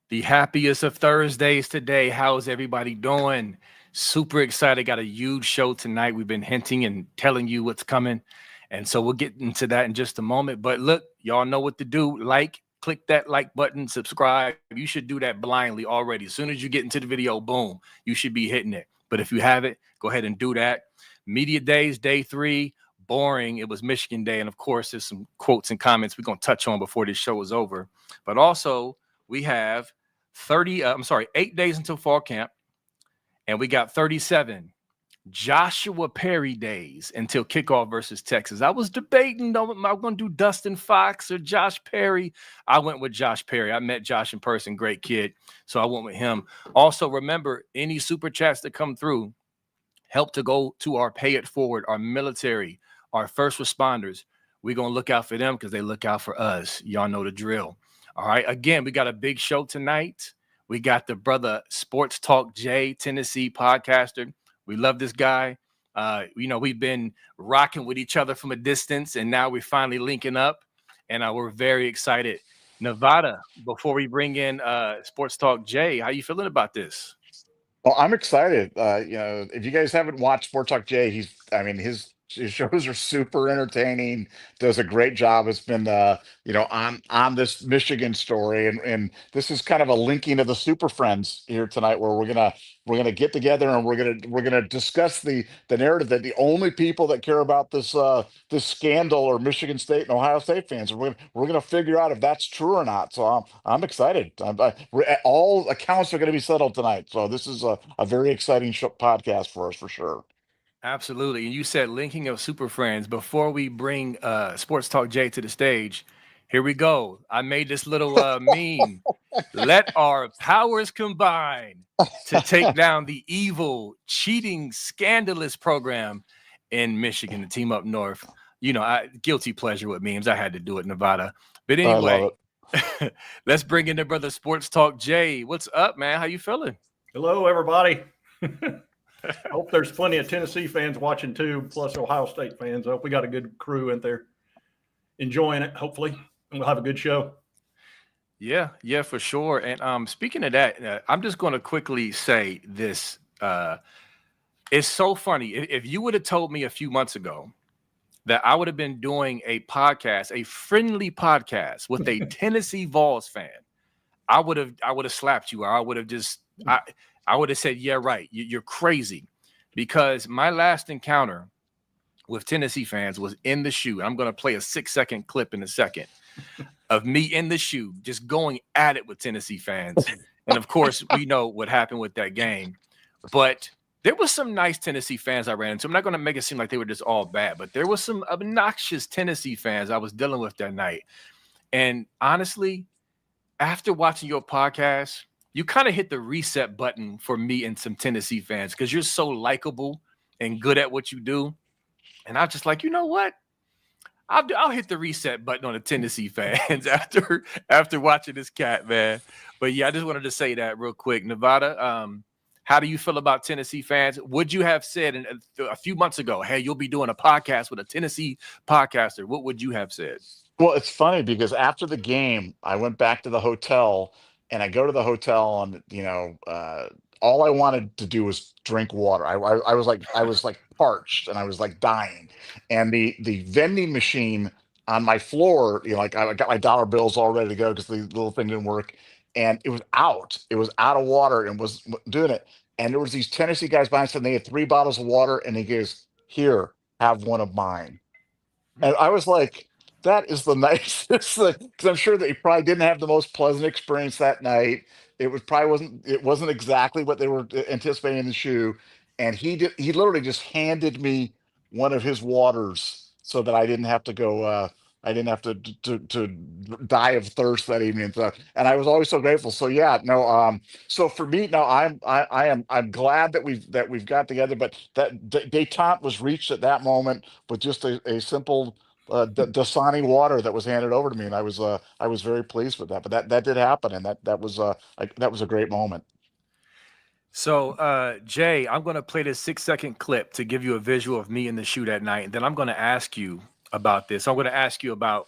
The happiest of Thursdays today. How's everybody doing? Super excited. Got a huge show tonight. We've been hinting and telling you what's coming. And so we'll get into that in just a moment. But look, y'all know what to do. Click that like button, subscribe. You should do that blindly already. As soon as you get into the video, boom, you should be hitting it. But if you haven't, go ahead and do that. Media days, day 3, boring. It was Michigan Day. And of course, there's some quotes and comments we're going to touch on before this show is over. But also, we have 8 days until fall camp, and we got 37 Joshua Perry days until kickoff versus Texas. I was debating, am I going to do Dustin Fox or Josh Perry? I went with Josh Perry. I met Josh in person, great kid, so I went with him. Also, remember, any super chats that come through, help to go to our Pay It Forward, our military, our first responders. We're going to look out for them because they look out for us. Y'all know the drill. All right. Again, we got a big show tonight. We got the brother Sports Talk Jay, Tennessee podcaster. We love this guy. We've been rocking with each other from a distance, and now we're finally linking up, and we're very excited. Nevada, before we bring in Sports Talk Jay, how you feeling about this? Well, I'm excited. If you guys haven't watched Sports Talk Jay, his shows are super entertaining. Does a great job. It's been on this Michigan story, and this is kind of a linking of the Super Friends here tonight, where we're gonna get together and we're gonna discuss the narrative that the only people that care about this scandal are Michigan State and Ohio State fans. We're gonna figure out if that's true or not. So I'm excited. All accounts are going to be settled tonight. So this is a very exciting podcast for us for sure. Absolutely. And you said linking of super friends. Before we bring Sports Talk Jay to the stage, here we go. I made this little meme. Let our powers combine to take down the evil, cheating, scandalous program in Michigan, the team up north. Guilty pleasure with memes. I had to do it, Nevada. But anyway, let's bring in the brother Sports Talk Jay. What's up, man? How you feeling? Hello, everybody. Hope there's plenty of Tennessee fans watching too, plus Ohio State fans. I hope we got a good crew in there enjoying it, hopefully, and we'll have a good show. Yeah, for sure. And speaking of that, I'm just going to quickly say this. It's so funny. If you would have told me a few months ago that I would have been doing a podcast, a friendly podcast with a Tennessee VOLS fan, I would have slapped you, or I would have just I would have said, yeah, right. You're crazy, because my last encounter with Tennessee fans was in the shoe. I'm going to play a 6-second clip in a second of me in the shoe, just going at it with Tennessee fans. And of course, we know what happened with that game. But there was some nice Tennessee fans I ran into. I'm not going to make it seem like they were just all bad, but there was some obnoxious Tennessee fans I was dealing with that night. And honestly, after watching your podcast, you kind of hit the reset button for me and some Tennessee fans, because you're so likable and good at what you do. And I'm just like, you know what? I'll hit the reset button on the Tennessee fans after watching this cat, man. But yeah, I just wanted to say that real quick. Nevada, how do you feel about Tennessee fans? Would you have said a few months ago, hey, you'll be doing a podcast with a Tennessee podcaster? What would you have said? Well, it's funny because after the game, I went back to the hotel, and I go to the hotel, and all I wanted to do was drink water. I was like parched, and I was like dying. And the vending machine on my floor, I got my dollar bills all ready to go because the little thing didn't work, and it was out. It was out of water and was doing it. And there was these Tennessee guys behind us, and they had 3 bottles of water, and he goes, "Here, have one of mine." And I was like, that is the nicest thing, because I'm sure that he probably didn't have the most pleasant experience that night. It wasn't exactly what they were anticipating in the shoe. And he literally just handed me one of his waters so that I didn't have to go I didn't have to die of thirst that evening. And I was always so grateful. So yeah, no, so for me, no, I'm glad that we've got together, but that detente was reached at that moment with just a simple Dasani water that was handed over to me, and I was very pleased with that. But that did happen, and that was a great moment. So, Jay, I'm going to play this 6-second clip to give you a visual of me in the shoe that night. And then I'm going to ask you about this. I'm going to ask you about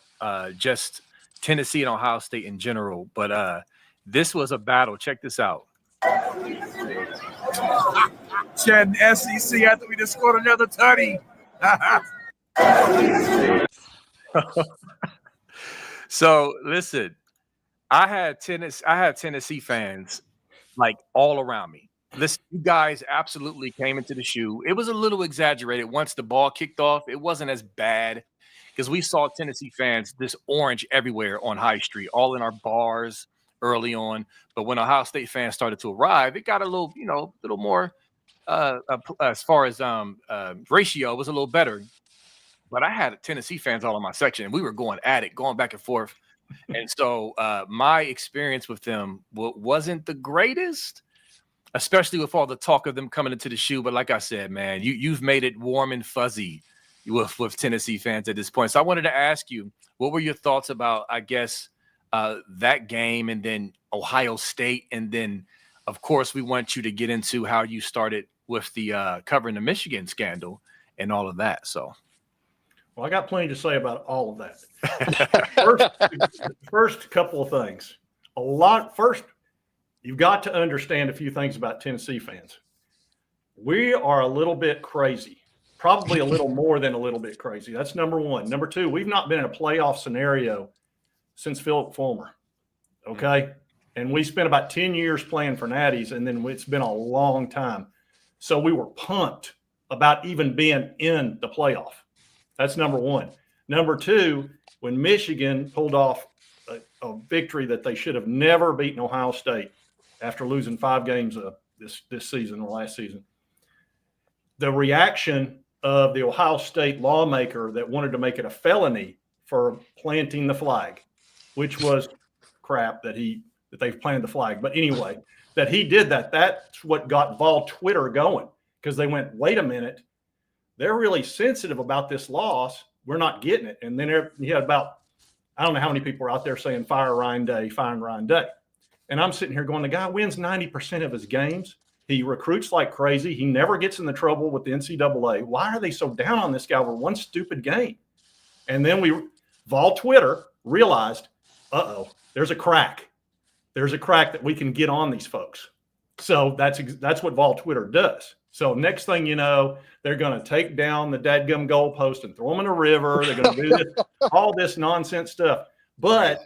just Tennessee and Ohio State in general. But This was a battle. Check this out. Chad and SEC after we just scored another 30. So listen, I had Tennessee fans like all around me. Listen, you guys absolutely came into the shoe. It was a little exaggerated once the ball kicked off. It wasn't as bad because we saw Tennessee fans this orange everywhere on High Street, all in our bars early on. But when Ohio State fans started to arrive, it got a little, a little more as far as ratio was a little better. But I had Tennessee fans all in my section, and we were going at it, going back and forth. And so my experience with them wasn't the greatest, especially with all the talk of them coming into the shoe. But like I said, man, you've made it warm and fuzzy with Tennessee fans at this point. So I wanted to ask you, what were your thoughts about, I guess, that game, and then Ohio State, and then, of course, we want you to get into how you started with the covering the Michigan scandal and all of that. So. Well, I got plenty to say about all of that. First couple of things. First, you've got to understand a few things about Tennessee fans. We are a little bit crazy, probably a little more than a little bit crazy. That's number one. Number two, we've not been in a playoff scenario since Philip Fulmer. Okay. And we spent about 10 years playing for Natties, and then it's been a long time. So we were pumped about even being in the playoff. That's number one. Number two, when Michigan pulled off a victory that they should have never beaten Ohio State after losing 5 games this season or last season, the reaction of the Ohio State lawmaker that wanted to make it a felony for planting the flag, which was crap that they planted the flag. But anyway, that he did that. That's what got Vol Twitter going, because they went, wait a minute. They're really sensitive about this loss. We're not getting it. And then you had about, I don't know how many people were out there saying, fire Ryan Day, fire Ryan Day. And I'm sitting here going, the guy wins 90% of his games. He recruits like crazy. He never gets in the trouble with the NCAA. Why are they so down on this guy over one stupid game? And then Vol Twitter realized, there's a crack. There's a crack that we can get on these folks. So that's what Vol Twitter does. So next thing you know, they're going to take down the dadgum goalpost and throw them in a river. They're going to do this, all this nonsense stuff. But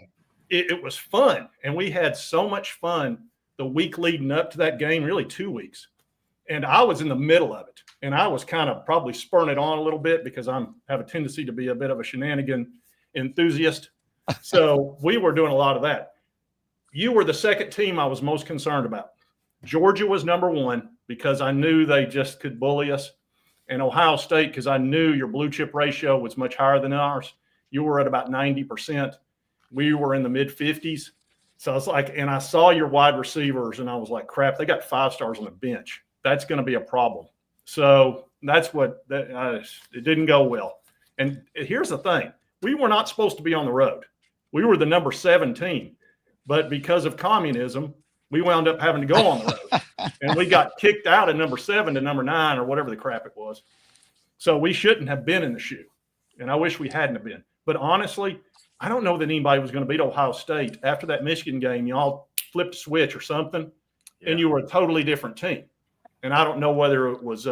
it was fun, and we had so much fun the week leading up to that game, really 2 weeks. And I was in the middle of it, and I was kind of probably spurring it on a little bit because I have a tendency to be a bit of a shenanigan enthusiast. So we were doing a lot of that. You were the second team I was most concerned about. Georgia was number one because I knew they just could bully us. And Ohio State, because I knew your blue chip ratio was much higher than ours. You were at about 90%. We were in the mid 50s. So it's like, and I saw your wide receivers and I was like, crap, they got 5 stars on the bench. That's going to be a problem. So that's it didn't go well. And here's the thing. We were not supposed to be on the road. We were the number 7 team. But because of communism, we wound up having to go on the road, and we got kicked out of number 7 to number 9 or whatever the crap it was. So we shouldn't have been in the shoe, and I wish we hadn't have been. But honestly, I don't know that anybody was going to beat Ohio State. After that Michigan game, y'all flipped a switch or something, and you were a totally different team. And I don't know whether it was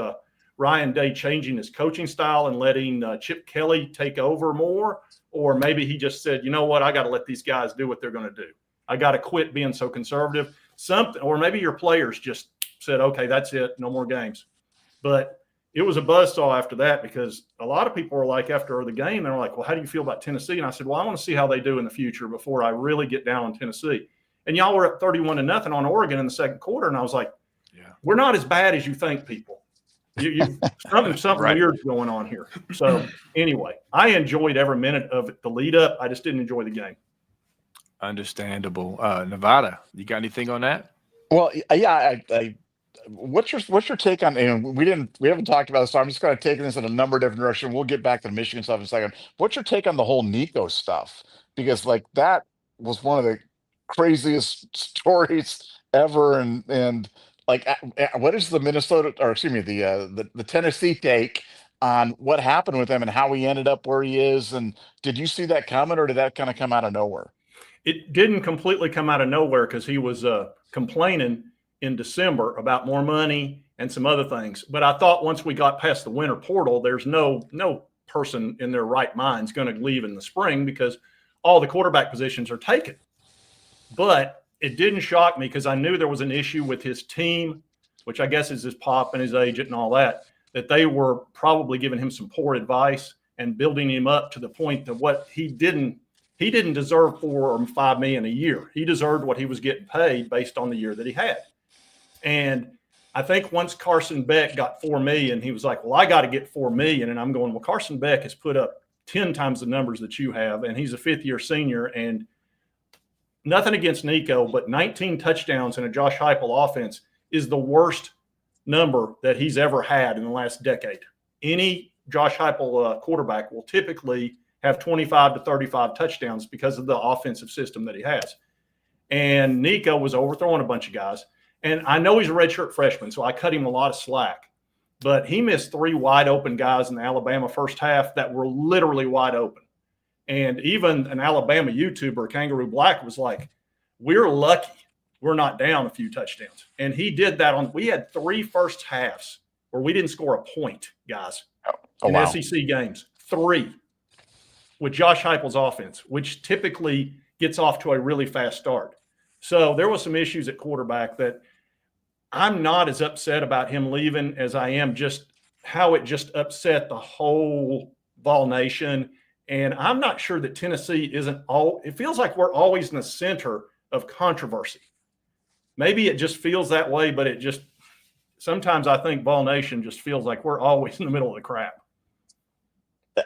Ryan Day changing his coaching style and letting Chip Kelly take over more, or maybe he just said, you know what, I got to let these guys do what they're going to do. I got to quit being so conservative. Something, or maybe your players just said, okay, that's it, no more games. But it was a buzzsaw after that, because a lot of people were like, after the game, they were like, well, how do you feel about Tennessee? And I said, well, I want to see how they do in the future before I really get down on Tennessee. And y'all were up 31-0 on Oregon in the second quarter. And I was like, we're not as bad as you think, people. Something right. Weird's going on here. So anyway, I enjoyed every minute of it, the lead up. I just didn't enjoy the game. Understandable. Nevada, you got anything on that? Well, yeah. What's your take on? We haven't talked about this, so I'm just going to take this in a number of different directions. We'll get back to the Michigan stuff in a second. What's your take on the whole Nico stuff? Because that was one of the craziest stories ever, and what is the the Tennessee take on what happened with him and how he ended up where he is? And did you see that coming, or did that kind of come out of nowhere? It didn't completely come out of nowhere because he was complaining in December about more money and some other things. But I thought once we got past the winter portal, there's no person in their right mind is going to leave in the spring because all the quarterback positions are taken. But it didn't shock me because I knew there was an issue with his team, which I guess is his pop and his agent and all that they were probably giving him some poor advice and building him up to the point that what he didn't deserve $4 or $5 million a year. He deserved what he was getting paid based on the year that he had. And I think once Carson Beck got $4 million, he was like, well, I got to get $4 million. And I'm going, well, Carson Beck has put up 10 times the numbers that you have. And he's a 5th-year senior. And nothing against Nico, but 19 touchdowns in a Josh Heupel offense is the worst number that he's ever had in the last decade. Any Josh Heupel quarterback will typically have 25 to 35 touchdowns because of the offensive system that he has. And Nico was overthrowing a bunch of guys. And I know he's a redshirt freshman, so I cut him a lot of slack. But he missed 3 wide open guys in the Alabama first half that were literally wide open. And even an Alabama YouTuber, Kangaroo Black, was like, we're lucky we're not down a few touchdowns. And he did that we had 3 first halves where we didn't score a point, guys, in SEC games. 3 with Josh Heupel's offense, which typically gets off to a really fast start. So there was some issues at quarterback that I'm not as upset about him leaving as I am just how it just upset the whole Vol Nation. And I'm not sure that Tennessee it feels like we're always in the center of controversy. Maybe it just feels that way, but sometimes I think Vol Nation just feels like we're always in the middle of the crap.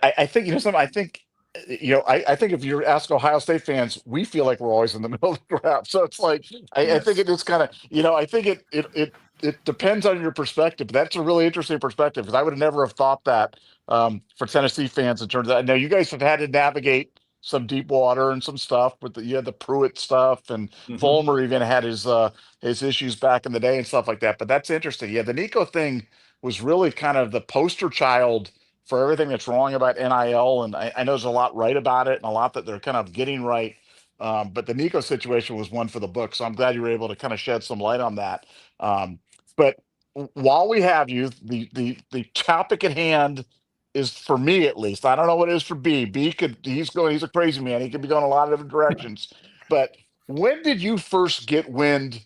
I think, something, I think if you ask Ohio State fans, we feel like we're always in the middle of the crap. So it's like, I think it is kind of, I think it depends on your perspective. But that's a really interesting perspective because I would have never have thought that for Tennessee fans in terms of that. Now you guys have had to navigate some deep water and some stuff with you had the Pruitt stuff and Fulmer even had his issues back in the day and stuff like that. But that's interesting. Yeah, the Nico thing was really kind of the poster child for everything that's wrong about NIL. And I know there's a lot right about it and a lot that they're kind of getting right. But the Nico situation was one for the book. So I'm glad you were able to kind of shed some light on that. But while we have you, the topic at hand is, for me at least, I don't know what it is for B. He's a crazy man. He could be going a lot of different directions. But when did you first get wind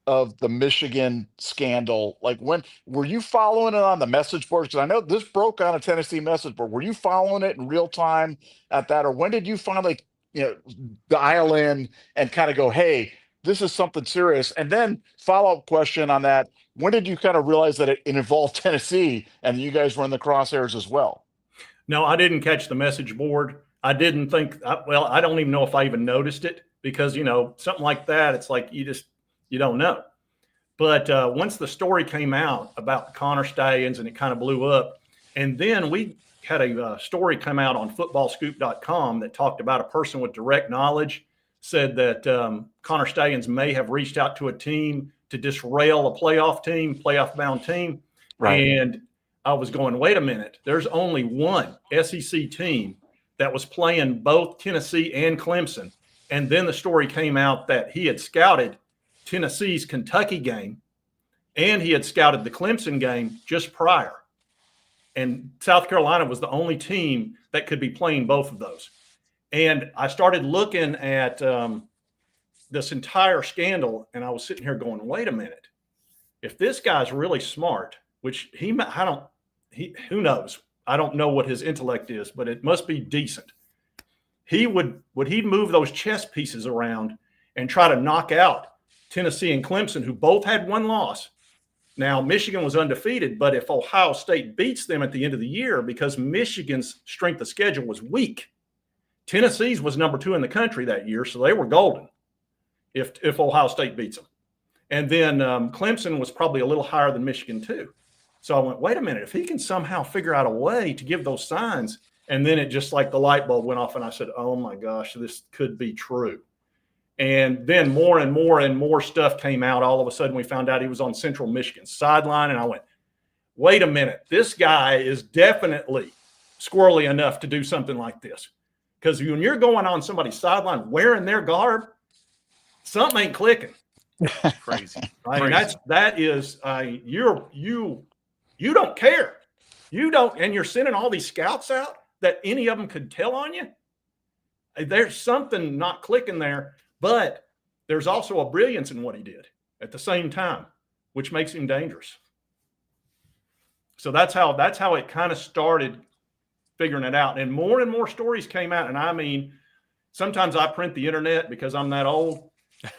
of the Michigan scandal? Like, when were you following it on the message boards? Because I know this broke on a Tennessee message board. Were you following it in real time at that? Or when did you finally, dial in and kind of go, hey, this is something serious? And then follow-up question on that. When did you kind of realize that it involved Tennessee and you guys were in the crosshairs as well? No, I didn't catch the message board. I didn't think, I don't even know if I even noticed it because, something like that, it's like you don't know. But once the story came out about the Connor Stallions and it kind of blew up, and then we had a story come out on footballscoop.com that talked about a person with direct knowledge said that Connor Stallions may have reached out to a team to disrail a playoff-bound team. Right. And I was going, wait a minute, there's only one SEC team that was playing both Tennessee and Clemson. And then the story came out that he had scouted Tennessee's Kentucky game and he had scouted the Clemson game just prior. And South Carolina was the only team that could be playing both of those. And I started looking at this entire scandal, and I was sitting here going, wait a minute. If this guy's really smart, which who knows? I don't know what his intellect is, but it must be decent. Would he move those chess pieces around and try to knock out Tennessee and Clemson, who both had 1 loss? Now, Michigan was undefeated, but if Ohio State beats them at the end of the year, because Michigan's strength of schedule was weak, Tennessee's was number 2 in the country that year, so they were golden if Ohio State beats them. And then Clemson was probably a little higher than Michigan too. So I went, wait a minute, if he can somehow figure out a way to give those signs, and then it just like the light bulb went off and I said, oh my gosh, this could be true. And then more and more and more stuff came out. All of a sudden we found out he was on Central Michigan's sideline, and I went, wait a minute, this guy is definitely squirrely enough to do something like this. Because when you're going on somebody's sideline wearing their garb, something ain't clicking. Crazy. I mean, that is you don't care. You don't, and you're sending all these scouts out that any of them could tell on you. There's something not clicking there, but there's also a brilliance in what he did at the same time, which makes him dangerous. So that's how it kind of started figuring it out. And more stories came out. And I mean, sometimes I print the internet because I'm that old.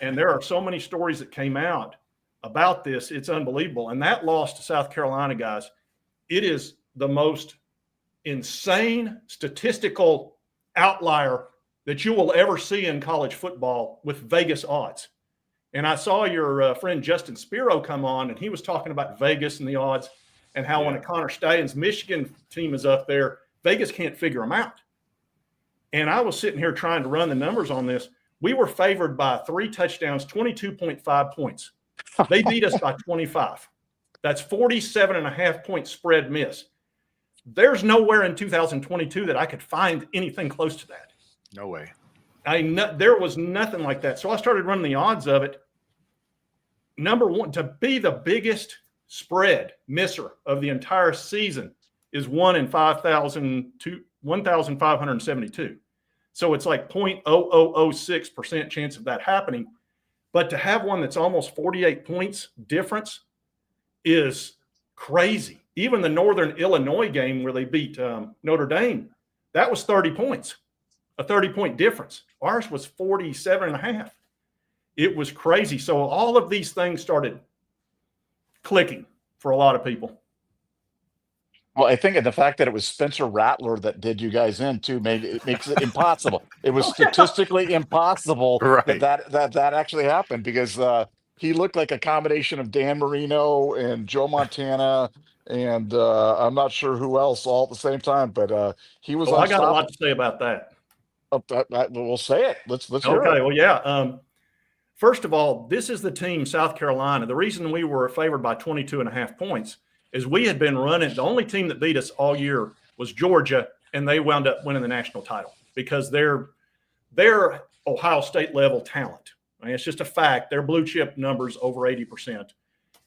And there are so many stories that came out about this. It's unbelievable. And that loss to South Carolina, guys, it is the most insane statistical outlier that you will ever see in college football with Vegas odds. And I saw your friend Justin Spiro come on, and he was talking about Vegas and the odds and how when a Connor Stallions Michigan team is up there, Vegas can't figure them out. And I was sitting here trying to run the numbers on this. We were favored by 3 touchdowns, 22.5 points. They beat us by 25. That's 47.5 point spread miss. There's nowhere in 2022 that I could find anything close to that. No way. There was nothing like that. So I started running the odds of it. Number one, to be the biggest spread misser of the entire season is 1 in 1,572. So it's like 0.0006% chance of that happening. But to have one that's almost 48 points difference is crazy. Even the Northern Illinois game where they beat Notre Dame, that was 30 points, a 30-point difference. Ours was 47.5. It was crazy. So all of these things started clicking for a lot of people. Well, I think the fact that it was Spencer Rattler that did you guys in too makes it impossible. It was statistically impossible that actually happened because he looked like a combination of Dan Marino and Joe Montana and I'm not sure who else all at the same time, but he was. I got a lot to say about that. We'll say it. Let's hear it. Okay. Well, yeah. First of all, this is the team, South Carolina. The reason we were favored by 22.5 points is we had been running. The only team that beat us all year was Georgia, and they wound up winning the national title because they're Ohio State level talent. I mean, it's just a fact. Their blue chip numbers over 80%.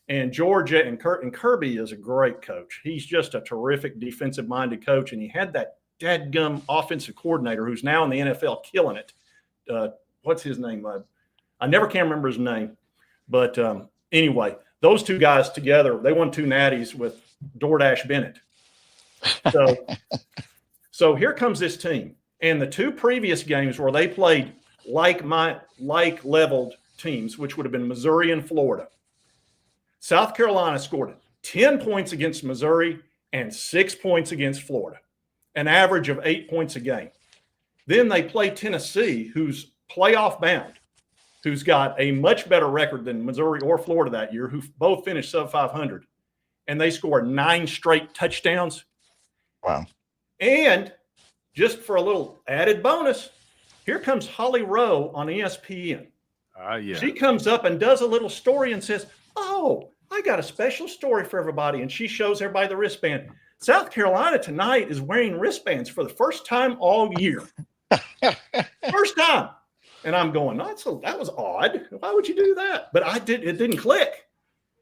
And Georgia and Kirby is a great coach. He's just a terrific defensive minded coach. And he had that dadgum offensive coordinator who's now in the NFL killing it. What's his name? I never can remember his name. But anyway, those two guys together, they won 2 natties with DoorDash Bennett. So here comes this team. And the 2 previous games where they played like leveled teams, which would have been Missouri and Florida. South Carolina scored 10 points against Missouri and 6 points against Florida, an average of 8 points a game. Then they play Tennessee, who's playoff bound, who's got a much better record than Missouri or Florida that year, who both finished sub 500, and they scored 9 straight touchdowns. Wow. And just for a little added bonus, here comes Holly Rowe on ESPN. Yeah. She comes up and does a little story and says, "Oh, I got a special story for everybody." And she shows everybody the wristband. South Carolina tonight is wearing wristbands for the first time all year. First time. And I'm going, that was odd. Why would you do that? But it didn't click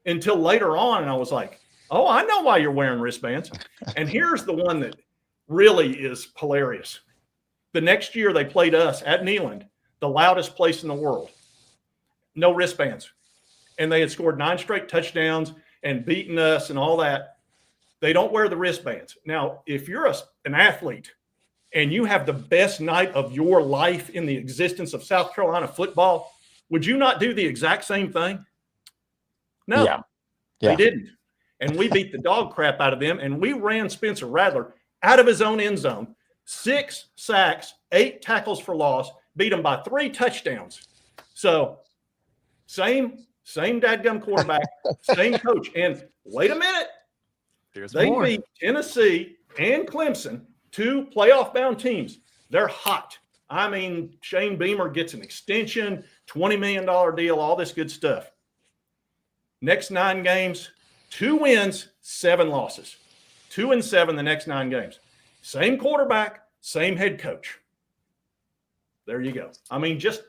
until later on. And I was like, oh, I know why you're wearing wristbands. And here's the one that really is hilarious. The next year they played us at Neyland, the loudest place in the world. No wristbands. And they had scored 9 straight touchdowns and beaten us and all that. They don't wear the wristbands. Now, if you're an athlete and you have the best night of your life in the existence of South Carolina football, would you not do the exact same thing? No, yeah. They didn't. And we beat the dog crap out of them, and we ran Spencer Rattler out of his own end zone, 6 sacks, 8 tackles for loss, beat him by 3 touchdowns. So same dadgum quarterback, same coach. And wait a minute. They beat Tennessee and Clemson, 2 playoff-bound teams. They're hot. I mean, Shane Beamer gets an extension, $20 million deal, all this good stuff. Next 9 games, 2 wins, 7 losses. 2-7 the next 9 games. Same quarterback, same head coach. There you go. I mean, just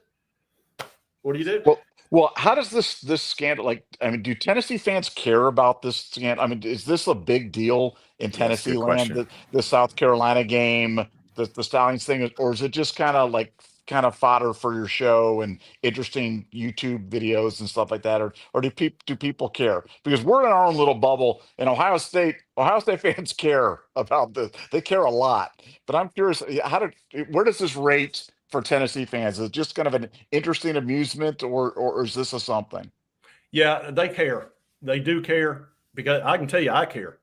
what do you do? Well, how does this scandal, like, I mean, do Tennessee fans care about this scandal? I mean, is this a big deal in Yes, Tennessee good land, question. the South Carolina game, the Stallions thing, or is it just kind of fodder for your show and interesting YouTube videos and stuff like that, or do people care? Because we're in our own little bubble, and Ohio State fans care about this. They care a lot. But I'm curious, where does this rate for Tennessee fans? Is it just kind of an interesting amusement, or is this a something? Yeah, they care. They do care, because I can tell you I care.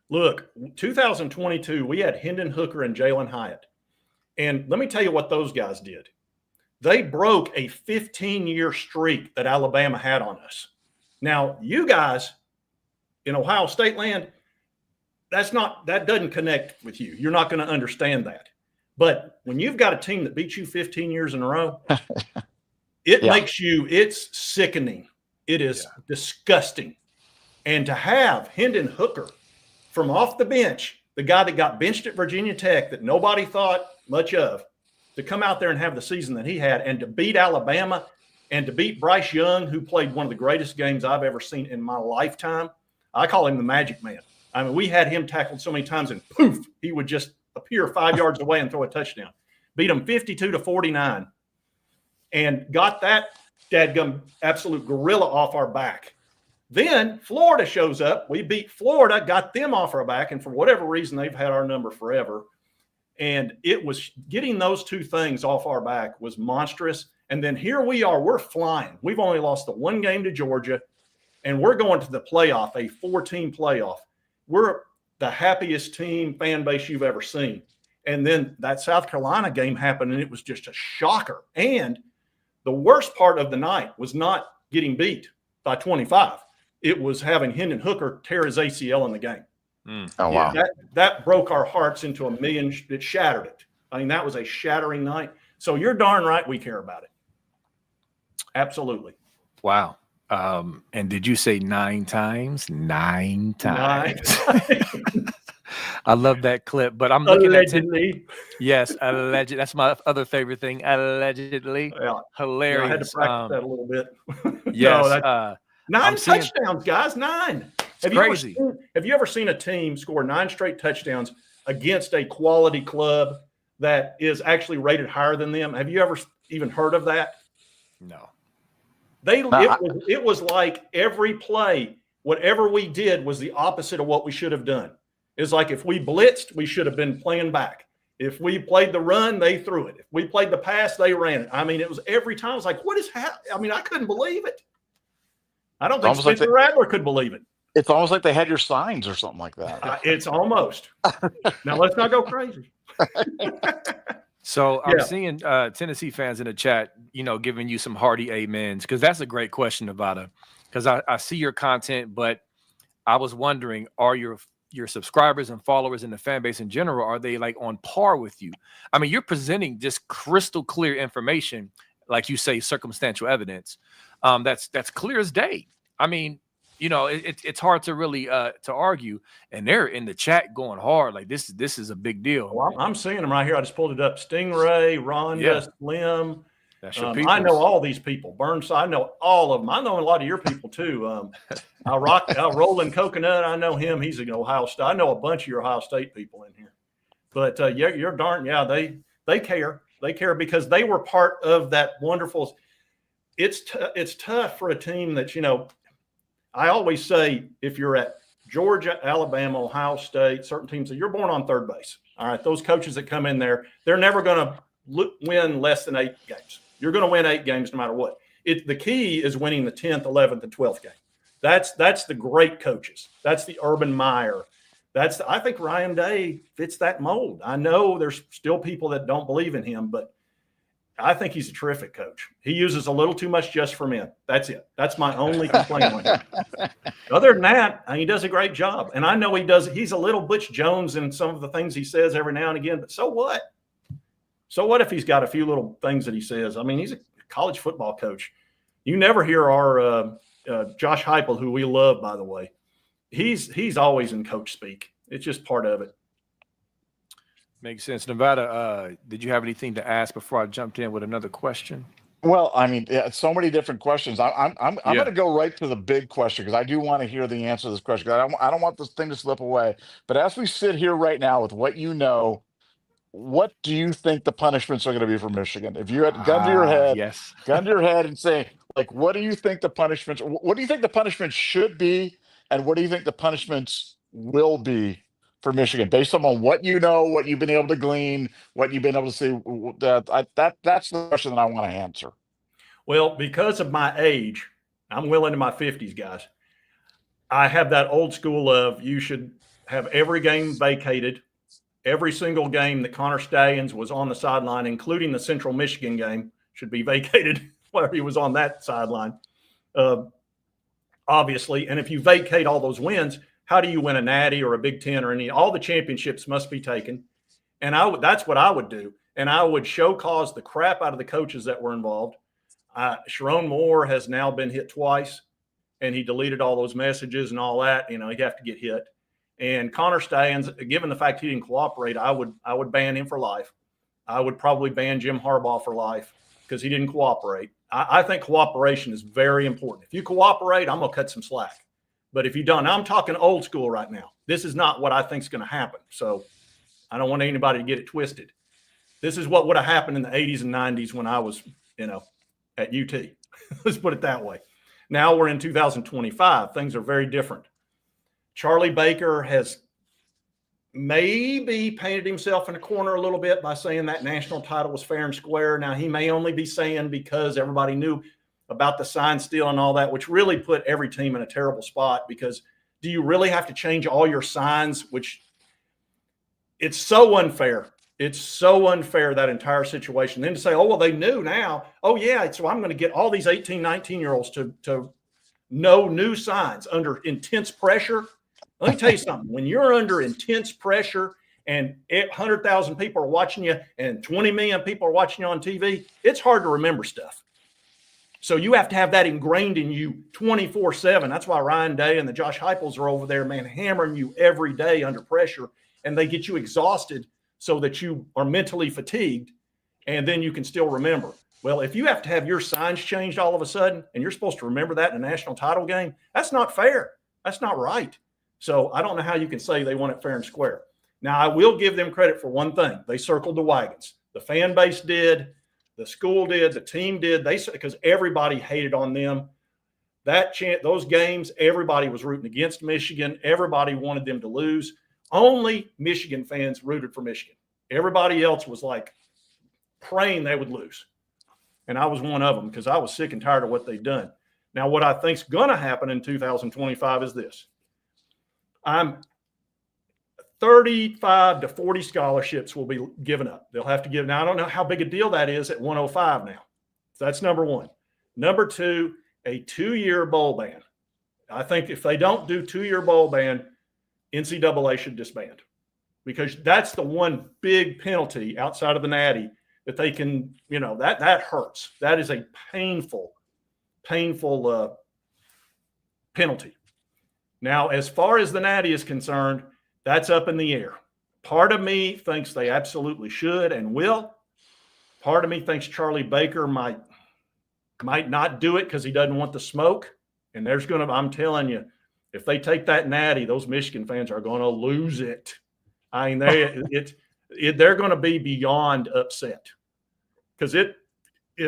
Look, 2022, we had Hendon Hooker and Jalen Hyatt. And let me tell you what those guys did. They broke a 15-year streak that Alabama had on us. Now, you guys in Ohio State land, that doesn't connect with you. You're not going to understand that. But when you've got a team that beats you 15 years in a row, it's sickening. It is disgusting. And to have Hendon Hooker from off the bench, the guy that got benched at Virginia Tech that nobody thought much of, to come out there and have the season that he had, and to beat Alabama and to beat Bryce Young, who played one of the greatest games I've ever seen in my lifetime. I call him the Magic Man. I mean, we had him tackled so many times and poof, he would just appear 5 yards away and throw a touchdown. Beat him 52-49 and got that dadgum absolute gorilla off our back. Then Florida shows up. We beat Florida, got them off our back, and for whatever reason, they've had our number forever. And it was getting those two things off our back was monstrous. And then here we are, we're flying. We've only lost the one game to Georgia, and we're going to the playoff, a 4-team playoff. We're the happiest team fan base you've ever seen. And then that South Carolina game happened, and it was just a shocker. And the worst part of the night was not getting beat by 25. It was having Hendon Hooker tear his ACL in the game. Oh, wow. That broke our hearts into a million. It shattered it. I mean, that was a shattering night. So you're darn right we care about it. Absolutely. Wow. And did you say 9 times? 9 times. I love that clip, but I'm looking allegedly. Yes, alleged. That's my other favorite thing. Allegedly. Yeah. Hilarious. Yeah, I had to practice that a little bit. Yes. No, 9 touchdowns, guys. 9. It's crazy. Have you ever seen a team score 9 straight touchdowns against a quality club that is actually rated higher than them? Have you ever even heard of that? No. It was like every play, whatever we did was the opposite of what we should have done. It's like if we blitzed, we should have been playing back. If we played the run, they threw it. If we played the pass, they ran it. I mean, it was every time. I was like, what is happening? I mean, I couldn't believe it. I don't think Spencer Rattler could believe it. It's almost like they had your signs or something like that. It's almost. Now, let's not go crazy. So I'm seeing Tennessee fans in the chat, giving you some hearty amens, because that's a great question about it. Because I see your content, but I was wondering, are your subscribers and followers and the fan base in general, are they like on par with you? I mean, you're presenting just crystal clear information, like you say, circumstantial evidence. That's clear as day. I mean, it's hard to really to argue, and they're in the chat going hard. Like this is a big deal. Well, I'm seeing them right here. I just pulled it up. Stingray, Rhonda, Slim. That's your I know all these people. Burnside, I know all of them. I know a lot of your people too. Roland Coconut, I know him. He's an Ohio State. I know a bunch of your Ohio State people in here. But you're darn, they care. They care because they were part of that wonderful. It's tough for a team that, I always say if you're at Georgia, Alabama, Ohio State, certain teams, you're born on third base. All right, those coaches that come in there, they're never going to win less than 8 games. You're going to win 8 games no matter what. The key is winning the 10th, 11th, and 12th game. That's the great coaches. That's the Urban Meyer. I think Ryan Day fits that mold. I know there's still people that don't believe in him, but I think he's a terrific coach. He uses a little too much just for men. That's it. That's my only complaint on him. Other than that, he does a great job. And I know he does. He's a little Butch Jones in some of the things he says every now and again, but so what? So what if he's got a few little things that he says? I mean, he's a college football coach. You never hear our Josh Heupel, who we love, by the way. He's always in coach speak. It's just part of it. Makes sense. Nevada, did you have anything to ask before I jumped in with another question? Well, I mean, yeah, so many different questions. I'm Yeah. going to go right to the big question because I do want to hear the answer to this question. 'Cause I don't want this thing to slip away. But as we sit here right now with what you know, what do you think the punishments are going to be for Michigan? If you had Yes. gun to your head, and say, like, what do you think the punishments? What do you think the punishments should be, and what do you think the punishments will be for Michigan, based on what you know, what you've been able to glean, what you've been able to see? That's the question that I want to answer. Well, because of my age, I'm well into my 50s, guys. I have that old school of you should have every game vacated. Every single game that Connor Stallions was on the sideline, including the Central Michigan game, should be vacated while he was on that sideline, obviously. And if you vacate all those wins, how do you win a Natty or a Big Ten or any? All the championships must be taken. And that's what I would do. And I would show cause the crap out of the coaches that were involved. Sherrone Moore has now been hit twice, and he deleted all those messages and all that. You know, he'd have to get hit. And Connor Stallions, given the fact he didn't cooperate, I would ban him for life. I would probably ban Jim Harbaugh for life because he didn't cooperate. I think cooperation is very important. If you cooperate, I'm going to cut some slack. But if you don't, I'm talking old school right now. This is not what I think is going to happen. So I don't want anybody to get it twisted. This is what would have happened in the 80s and 90s when I was, at UT. Let's put it that way. Now we're in 2025. Things are very different. Charlie Baker has maybe painted himself in a corner a little bit by saying that national title was fair and square. Now, he may only be saying because everybody knew about the sign steal and all that, which really put every team in a terrible spot, because do you really have to change all your signs, which it's so unfair. It's so unfair, that entire situation. Then to say, oh, well, they knew now. Oh, yeah, so I'm going to get all these 18, 19-year-olds to know new signs under intense pressure. Let me tell you something. When you're under intense pressure and 100,000 people are watching you and 20 million people are watching you on TV, it's hard to remember stuff. So you have to have that ingrained in you 24/7. That's why Ryan Day and the Josh Heupels are over there, man, hammering you every day under pressure, and they get you exhausted so that you are mentally fatigued, and then you can still remember. Well, if you have to have your signs changed all of a sudden and you're supposed to remember that in a national title game, that's not fair. That's not right. So I don't know how you can say they want it fair and square. Now, I will give them credit for one thing. They circled the wagons. The fan base did. The school did. The team did. Because everybody hated on them. Those games, everybody was rooting against Michigan. Everybody wanted them to lose. Only Michigan fans rooted for Michigan. Everybody else was like praying they would lose. And I was one of them because I was sick and tired of what they'd done. Now, what I think is going to happen in 2025 is this. I'm 35 to 40 scholarships will be given up. They'll have to give. Now, I don't know how big a deal that is at 105 now. So that's number one. Number two, a 2-year bowl ban. I think if they don't do 2-year bowl ban, NCAA should disband, because that's the one big penalty outside of the Natty that they can, that hurts. That is a painful penalty. Now, as far as the Natty is concerned, that's up in the air. Part of me thinks they absolutely should and will. Part of me thinks Charlie Baker might not do it because he doesn't want the smoke. And I'm telling you, if they take that Natty, those Michigan fans are going to lose it. I mean, they're going to be beyond upset, because it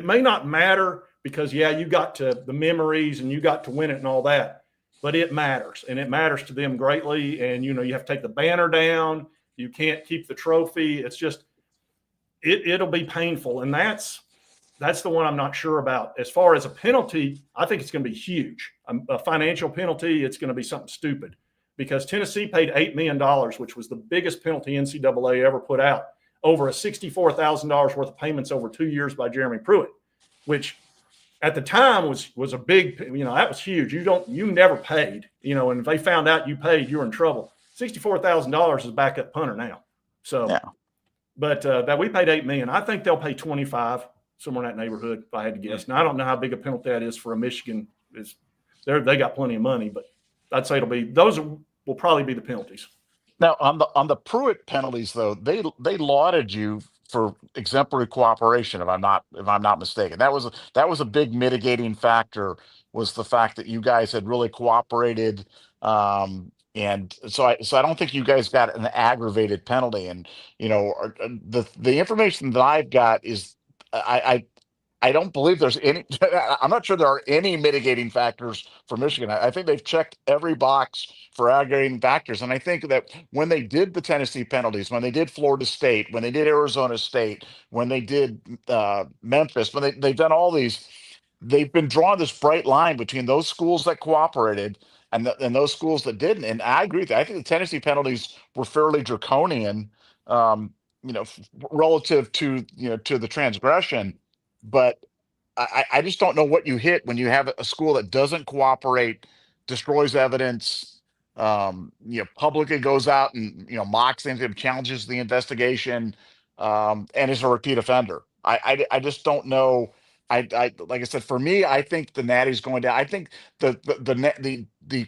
may not matter because, yeah, you got to the memories and you got to win it and all that, but it matters, and it matters to them greatly. And, you have to take the banner down. You can't keep the trophy. It's just, it'll be painful. And that's the one I'm not sure about. As far as a penalty, I think it's going to be huge. A financial penalty, it's going to be something stupid, because Tennessee paid $8 million, which was the biggest penalty NCAA ever put out, over a $64,000 worth of payments over 2 years by Jeremy Pruitt, which at the time was a big, that was huge. You never paid, and if they found out you paid, you were in trouble. $64,000 is backup punter now. So, yeah. But that we paid $8 million. I think they'll pay 25. Somewhere in that neighborhood, if I had to guess. Now, I don't know how big a penalty that is for a Michigan. They got plenty of money, but I'd say those will probably be the penalties. Now on the Pruitt penalties, though, they lauded you for exemplary cooperation. If I'm not mistaken, that was a big mitigating factor. Was the fact that you guys had really cooperated, and so I don't think you guys got an aggravated penalty. And the information that I've got is I don't believe there's any. I'm not sure there are any mitigating factors for Michigan. I think they've checked every box for aggravating factors, and I think that when they did the Tennessee penalties, when they did Florida State, when they did Arizona State, when they did Memphis, when they've done all these, they've been drawing this bright line between those schools that cooperated and those schools that didn't. And I agree with you. I think the Tennessee penalties were fairly draconian, relative to to the transgression, but I just don't know what you hit when you have a school that doesn't cooperate, destroys evidence, publicly goes out and mocks things, challenges the investigation, and is a repeat offender. I just don't know. Like I said, for me, I think the Natty's going down. I think the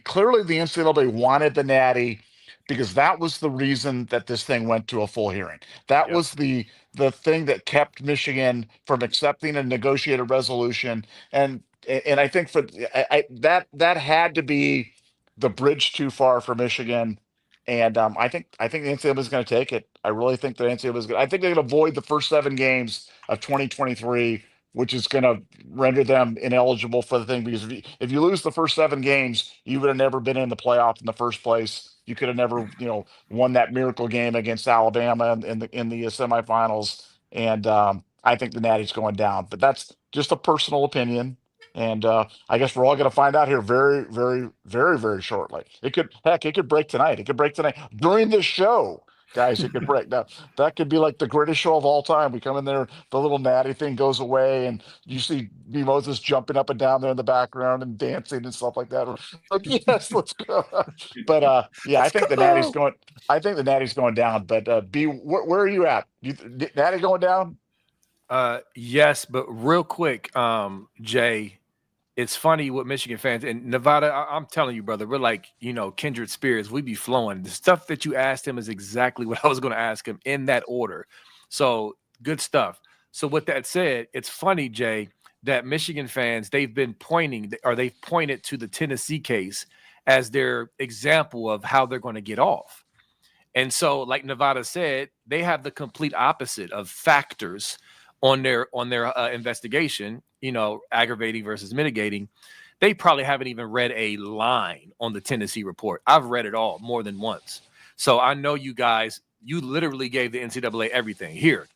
clearly the NCAA wanted the Natty because that was the reason that this thing went to a full hearing. That Yep. was the thing that kept Michigan from accepting a negotiated resolution. And I think that had to be the bridge too far for Michigan. And I think the NCAA is going to take it. I really think the NCAA is going. I think they're going to avoid the first 7 games of 2023, which is going to render them ineligible for the thing. Because if you lose the first 7 games, you would have never been in the playoff in the first place. You could have never, won that miracle game against Alabama in the semifinals. And I think the Natty's going down. But that's just a personal opinion. And I guess we're all going to find out here very, very, very, very shortly. It could break tonight. It could break tonight during this show, guys. It could break. Now that could be like the greatest show of all time. We come in there, the little Natty thing goes away, and you see B. Moses jumping up and down there in the background and dancing and stuff like that. We're like, yes, let's go. But yeah, I think the Natty's going. I think the Natty's going down. But B, where are you at? Natty going down? Yes, but real quick, Jay. It's funny with Michigan fans and Nevada. I'm telling you, brother, we're like, kindred spirits. We be flowing. The stuff that you asked him is exactly what I was going to ask him in that order. So good stuff. So with that said, it's funny, Jay, that Michigan fans, they've pointed to the Tennessee case as their example of how they're going to get off. And so, like Nevada said, they have the complete opposite of factors on their investigation, aggravating versus mitigating. They probably haven't even read a line on the Tennessee report. I've read it all more than once. So I know you guys, you literally gave the NCAA everything. Here,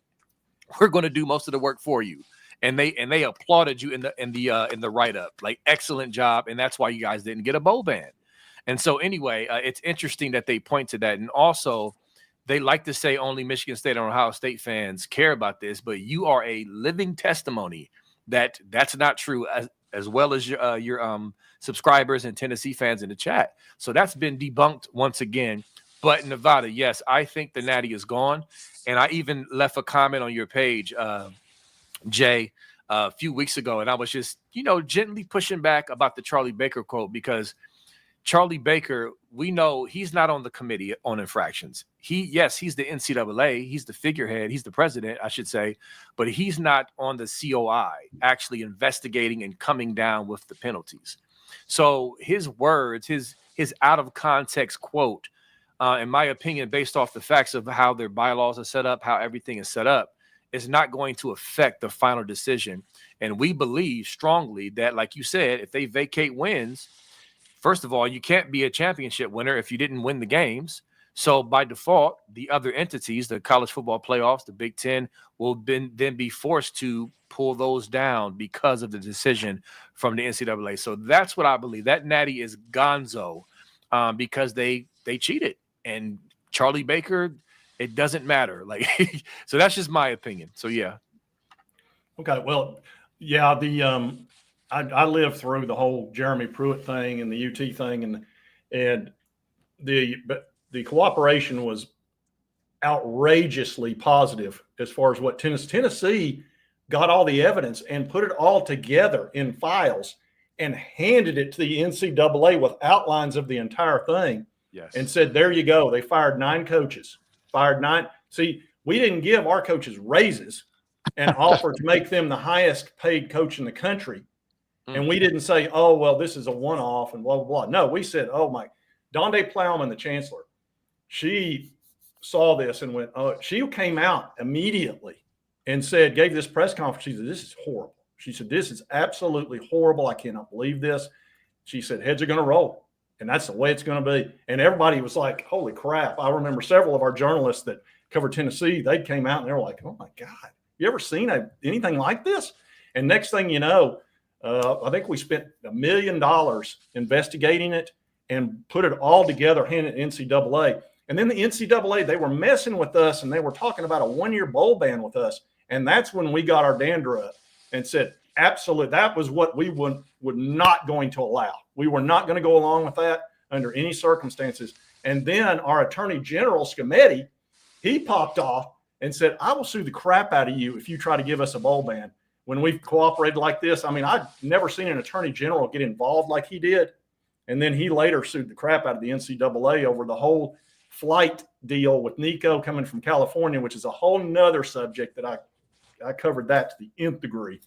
we're going to do most of the work for you. And they applauded you in the write-up. Like, excellent job. And that's why you guys didn't get a bowl ban. And so anyway, it's interesting that they point to that. And also, they like to say only Michigan State and Ohio State fans care about this, but you are a living testimony that that's not true, as well as your subscribers and Tennessee fans in the chat. So that's been debunked once again. But Nevada, yes, I think the Natty is gone. And I even left a comment on your page, Jay, a few weeks ago, and I was just, gently pushing back about the Charlie Baker quote, because Charlie Baker, we know he's not on the committee on infractions. He's the NCAA. He's the figurehead. He's the president, I should say, but he's not on the COI actually investigating and coming down with the penalties. So his words, his out of context quote, in my opinion, based off the facts of how their bylaws are set up, how everything is set up, is not going to affect the final decision. And we believe strongly that, like you said, if they vacate wins, first of all, you can't be a championship winner if you didn't win the games. So by default, the other entities, the college football playoffs, the Big Ten, will then be forced to pull those down because of the decision from the NCAA. So that's what I believe. That Natty is gonzo because they cheated. And Charlie Baker, it doesn't matter. Like, so that's just my opinion. So yeah. Okay. Well, yeah. I lived through the whole Jeremy Pruitt thing and the UT thing, and the cooperation was outrageously positive as far as what Tennessee got all the evidence and put it all together in files and handed it to the NCAA with outlines of the entire thing. Yes. and said, there you go. They fired 9 coaches, fired 9. See, we didn't give our coaches raises and offer to make them the highest paid coach in the country. And we didn't say, oh, well, this is a one-off and blah, blah, blah. No, we said, oh, my. Donde Plowman, the chancellor, she saw this and went, oh, she came out immediately and said, gave this press conference. She said, this is horrible. She said, this is absolutely horrible. I cannot believe this. She said, heads are going to roll. And that's the way it's going to be. And everybody was like, holy crap. I remember several of our journalists that covered Tennessee, they came out and they were like, oh, my God, you ever seen anything like this? And next thing you know, I think we spent $1 million investigating it and put it all together, handed it to NCAA. And then the NCAA, they were messing with us and they were talking about a 1-year bowl ban with us. And that's when we got our dander up and said, absolutely, that was what we would not going to allow. We were not going to go along with that under any circumstances. And then our Attorney General, Scametti, he popped off and said, I will sue the crap out of you if you try to give us a bowl ban. When we've cooperated like this, I mean, I've never seen an Attorney General get involved like he did. And then he later sued the crap out of the NCAA over the whole flight deal with Nico coming from California, which is a whole nother subject that I covered that to the nth degree.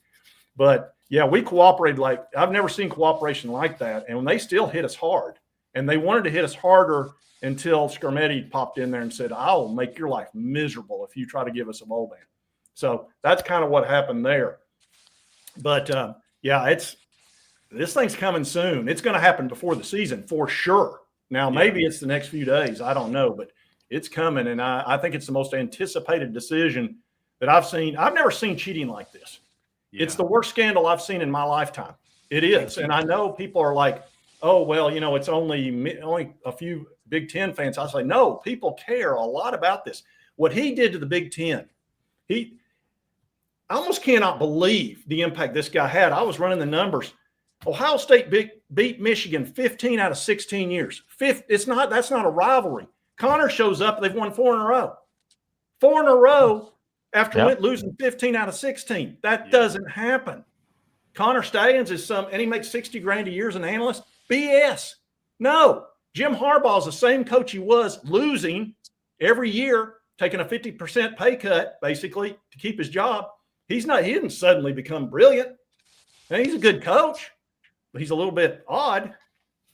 But yeah, we cooperated like I've never seen cooperation like that. And they still hit us hard, and they wanted to hit us harder until Scametti popped in there and said, I'll make your life miserable if you try to give us a bowl ban. So that's kind of what happened there. But yeah, this thing's coming soon. It's going to happen before the season for sure. Now, maybe it's the next few days. I don't know, but it's coming. And I think it's the most anticipated decision that I've seen. I've never seen cheating like this. Yeah. It's the worst scandal I've seen in my lifetime. It is. And I know people are like, oh, well, you know, it's only a few Big Ten fans. I say, no, people care a lot about this. What he did to the Big Ten, I almost cannot believe the impact this guy had. I was running the numbers. Ohio State beat Michigan 15 out of 16 years. That's not a rivalry. Connor shows up. They've won 4 in a row. 4 in a row after losing 15 out of 16. That doesn't happen. Connor Stallions is and he makes $60,000 a year as an analyst. BS. No. Jim Harbaugh is the same coach he was, losing every year, taking a 50% pay cut basically to keep his job. He didn't suddenly become brilliant. Now, he's a good coach. He's a little bit odd.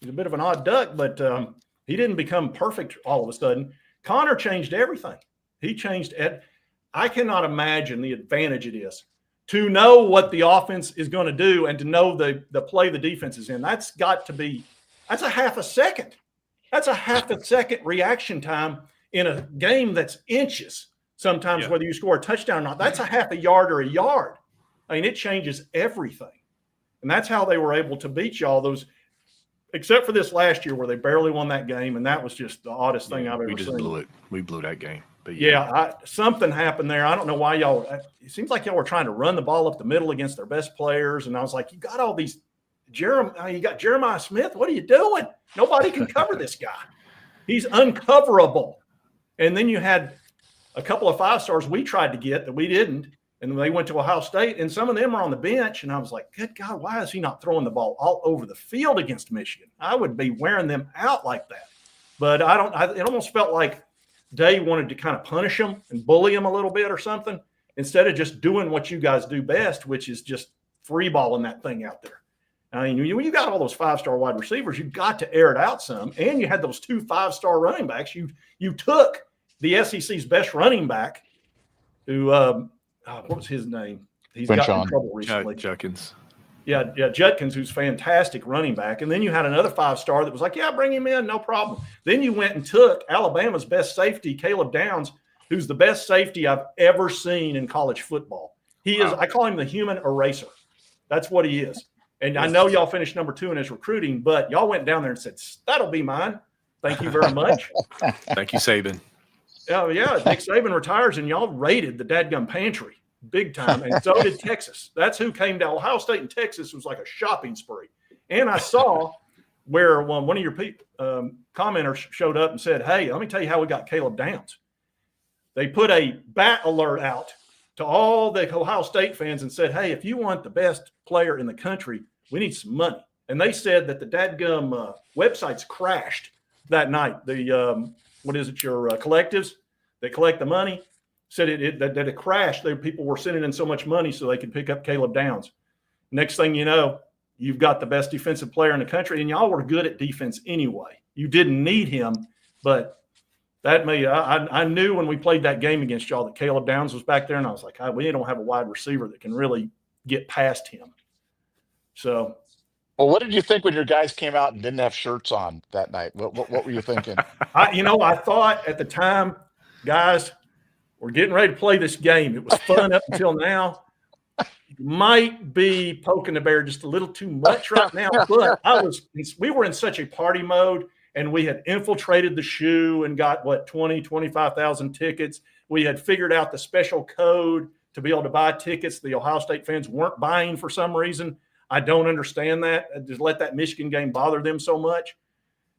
He's a bit of an odd duck, but he didn't become perfect all of a sudden. Connor changed everything. He changed it. I cannot imagine the advantage it is to know what the offense is going to do and to know the play the defense is in. That's a half a second. That's a half a second reaction time in a game that's inches sometimes, whether you score a touchdown or not. That's a half a yard or a yard. I mean, it changes everything. And that's how they were able to beat y'all those, except for this last year where they barely won that game. And that was just the oddest thing I've ever seen. We just blew it. We blew that game. But something happened there. I don't know why it seems like y'all were trying to run the ball up the middle against their best players. And I was like, you got all these, you got Jeremiah Smith. What are you doing? Nobody can cover this guy. He's uncoverable. And then you had a couple of 5-stars we tried to get that we didn't. And they went to Ohio State, and some of them are on the bench. And I was like, good God, why is he not throwing the ball all over the field against Michigan? I would be wearing them out like that. But it almost felt like Day wanted to kind of punish them and bully them a little bit or something, instead of just doing what you guys do best, which is just free balling that thing out there. I mean, when you got all those 5-star wide receivers, you've got to air it out some. And you had those 2 5-star running backs. You took the SEC's best running back who what was his name? He's got in trouble recently. Judkins. Yeah, Judkins, who's fantastic running back. And then you had another 5-star that was like, yeah, bring him in, no problem. Then you went and took Alabama's best safety, Caleb Downs, who's the best safety I've ever seen in college football. He is, I call him the human eraser. That's what he is. And I know y'all finished number 2 in his recruiting, but y'all went down there and said, that'll be mine. Thank you very much. Thank you, Saban. Oh, yeah. Nick Saban retires, and y'all raided the dadgum pantry big time, and so did Texas. That's who came down. Ohio State and Texas was like a shopping spree. And I saw where one of your commenters showed up and said, hey, let me tell you how we got Caleb Downs. They put a bat alert out to all the Ohio State fans and said, hey, if you want the best player in the country, we need some money. And they said that the dadgum websites crashed that night. The what is it? Your collectives that collect the money said that it crashed. People were sending in so much money so they could pick up Caleb Downs. Next thing you know, you've got the best defensive player in the country, and y'all were good at defense anyway. You didn't need him, but that made I knew when we played that game against y'all that Caleb Downs was back there, and I was like, we don't have a wide receiver that can really get past him. So, well, what did you think when your guys came out and didn't have shirts on that night? What were you thinking? I thought at the time, guys, we're getting ready to play this game. It was fun up until now. You might be poking the bear just a little too much right now, but we were in such a party mode, and we had infiltrated the shoe and got 25,000 tickets. We had figured out the special code to be able to buy tickets the Ohio State fans weren't buying for some reason. I don't understand that. Just let that Michigan game bother them so much.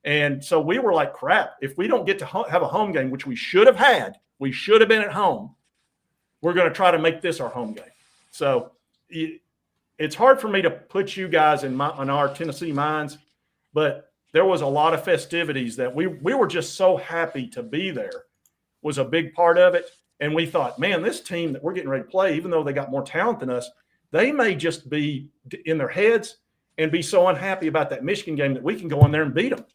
And so we were like, crap, if we don't get to have a home game, which we should have had, we should have been at home, we're going to try to make this our home game. So it's hard for me to put you guys in our Tennessee minds, but there was a lot of festivities that we were just so happy to be there was a big part of it. And we thought, man, this team that we're getting ready to play, even though they got more talent than us, they may just be in their heads and be so unhappy about that Michigan game that we can go in there and beat them.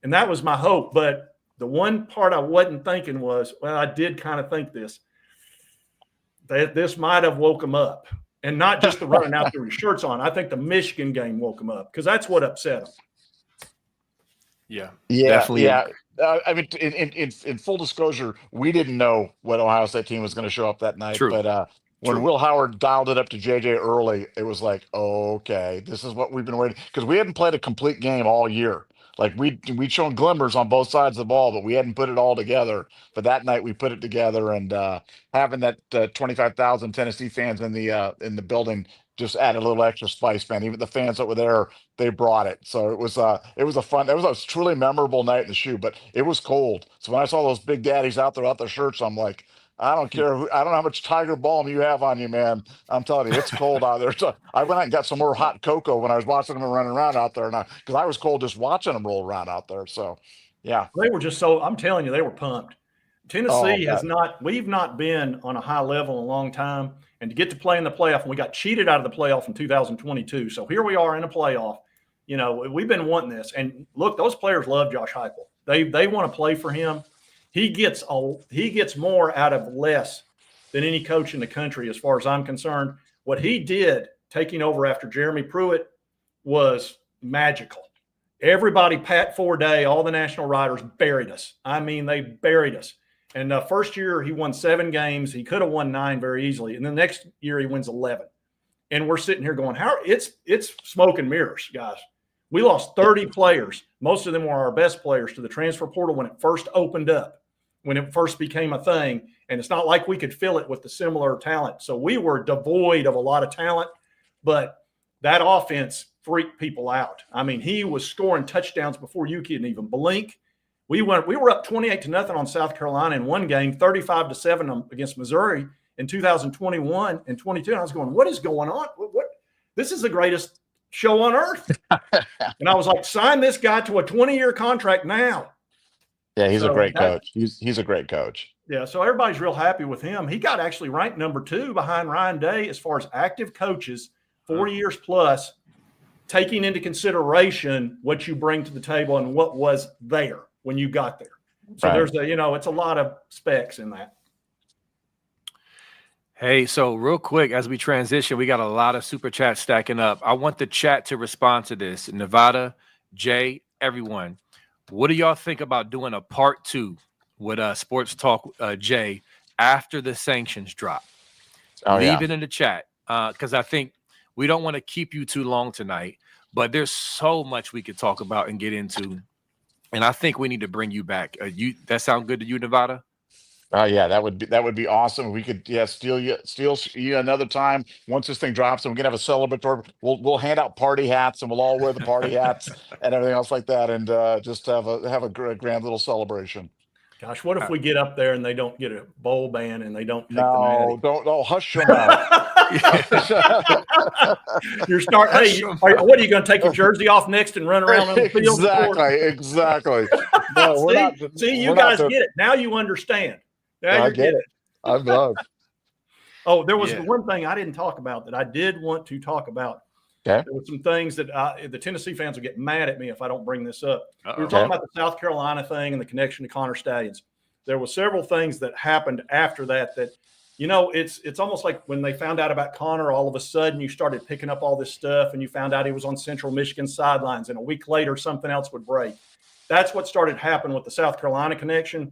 And that was my hope. But the one part I wasn't thinking was, well, I did kind of think this might have woke them up. And not just the running out there with shirts on. I think the Michigan game woke them up because that's what upset them. Yeah, definitely. Yeah. I mean, in full disclosure, we didn't know what Ohio State team was going to show up that night. True. But when Will Howard dialed it up to JJ early, it was like, okay, this is what we've been waiting, because we hadn't played a complete game all year. Like we'd shown glimmers on both sides of the ball, but we hadn't put it all together. But that night we put it together, and having that 25,000 Tennessee fans in the building just added a little extra spice, man. Even the fans that were there, they brought it. So it was a truly memorable night in the shoe, but it was cold. So when I saw those big daddies out there without their shirts, I'm like, I don't care. I don't know how much Tiger Balm you have on you, man. I'm telling you, it's cold out there. So I went out and got some more hot cocoa when I was watching them running around out there, because I was cold just watching them roll around out there. So, yeah, they were just I'm telling you, they were pumped. Tennessee we've not been on a high level in a long time, and to get to play in the playoff, and we got cheated out of the playoff in 2022. So here we are in a playoff. You know, we've been wanting this, and look, those players love Josh Heupel. They want to play for him. He gets more out of less than any coach in the country, as far as I'm concerned. What he did taking over after Jeremy Pruitt was magical. Everybody, Pat Forday, all the national writers buried us. I mean, they buried us. And the first year he won 7 games. He could have won 9 very easily. And the next year he wins 11. And we're sitting here going, it's smoke and mirrors, guys. We lost 30 players. Most of them were our best players to the transfer portal when it first opened up, when it first became a thing. And it's not like we could fill it with the similar talent. So we were devoid of a lot of talent, but that offense freaked people out. I mean, he was scoring touchdowns before you could even blink. We were up 28-0 on South Carolina in one game, 35-7 against Missouri in 2021 and 22. And I was going, what is going on? What? This is the greatest show on earth. And I was like, sign this guy to a 20-year contract now. Yeah, he's a great coach. He's a great coach. Yeah, so everybody's real happy with him. He got actually ranked number 2 behind Ryan Day as far as active coaches, 4 years plus, taking into consideration what you bring to the table and what was there when you got there. So there's it's a lot of specs in that. Hey, so real quick, as we transition, we got a lot of super chats stacking up. I want the chat to respond to this. Nevada, Jay, everyone. What do y'all think about doing a part 2 with Sports Talk Jay after the sanctions drop? Leave it in the chat, because I think we don't want to keep you too long tonight, but there's so much we could talk about and get into, and I think we need to bring you back. That sound good to you, Nevada? Yeah, that would be awesome. We could steal you another time once this thing drops, and we can have a celebratory. We'll hand out party hats, and we'll all wear the party hats and everything else like that, and just have a grand little celebration. Gosh, what if we get up there and they don't get a bowl ban and they don't take don't hush your mouth. You're starting. Hey, what are you going to take your jersey off next and run around on the field? Exactly. No, we're not. See, you guys get it now. You understand. Now I get it. I love. Oh, there was one thing I didn't talk about that I did want to talk about. Okay. There were some things that the Tennessee fans will get mad at me if I don't bring this up. Uh-oh. We were talking about the South Carolina thing and the connection to Connor Stallions. There were several things that happened after that, you know, it's almost like when they found out about Connor, all of a sudden you started picking up all this stuff and you found out he was on Central Michigan sidelines, and a week later something else would break. That's what started happening with the South Carolina connection.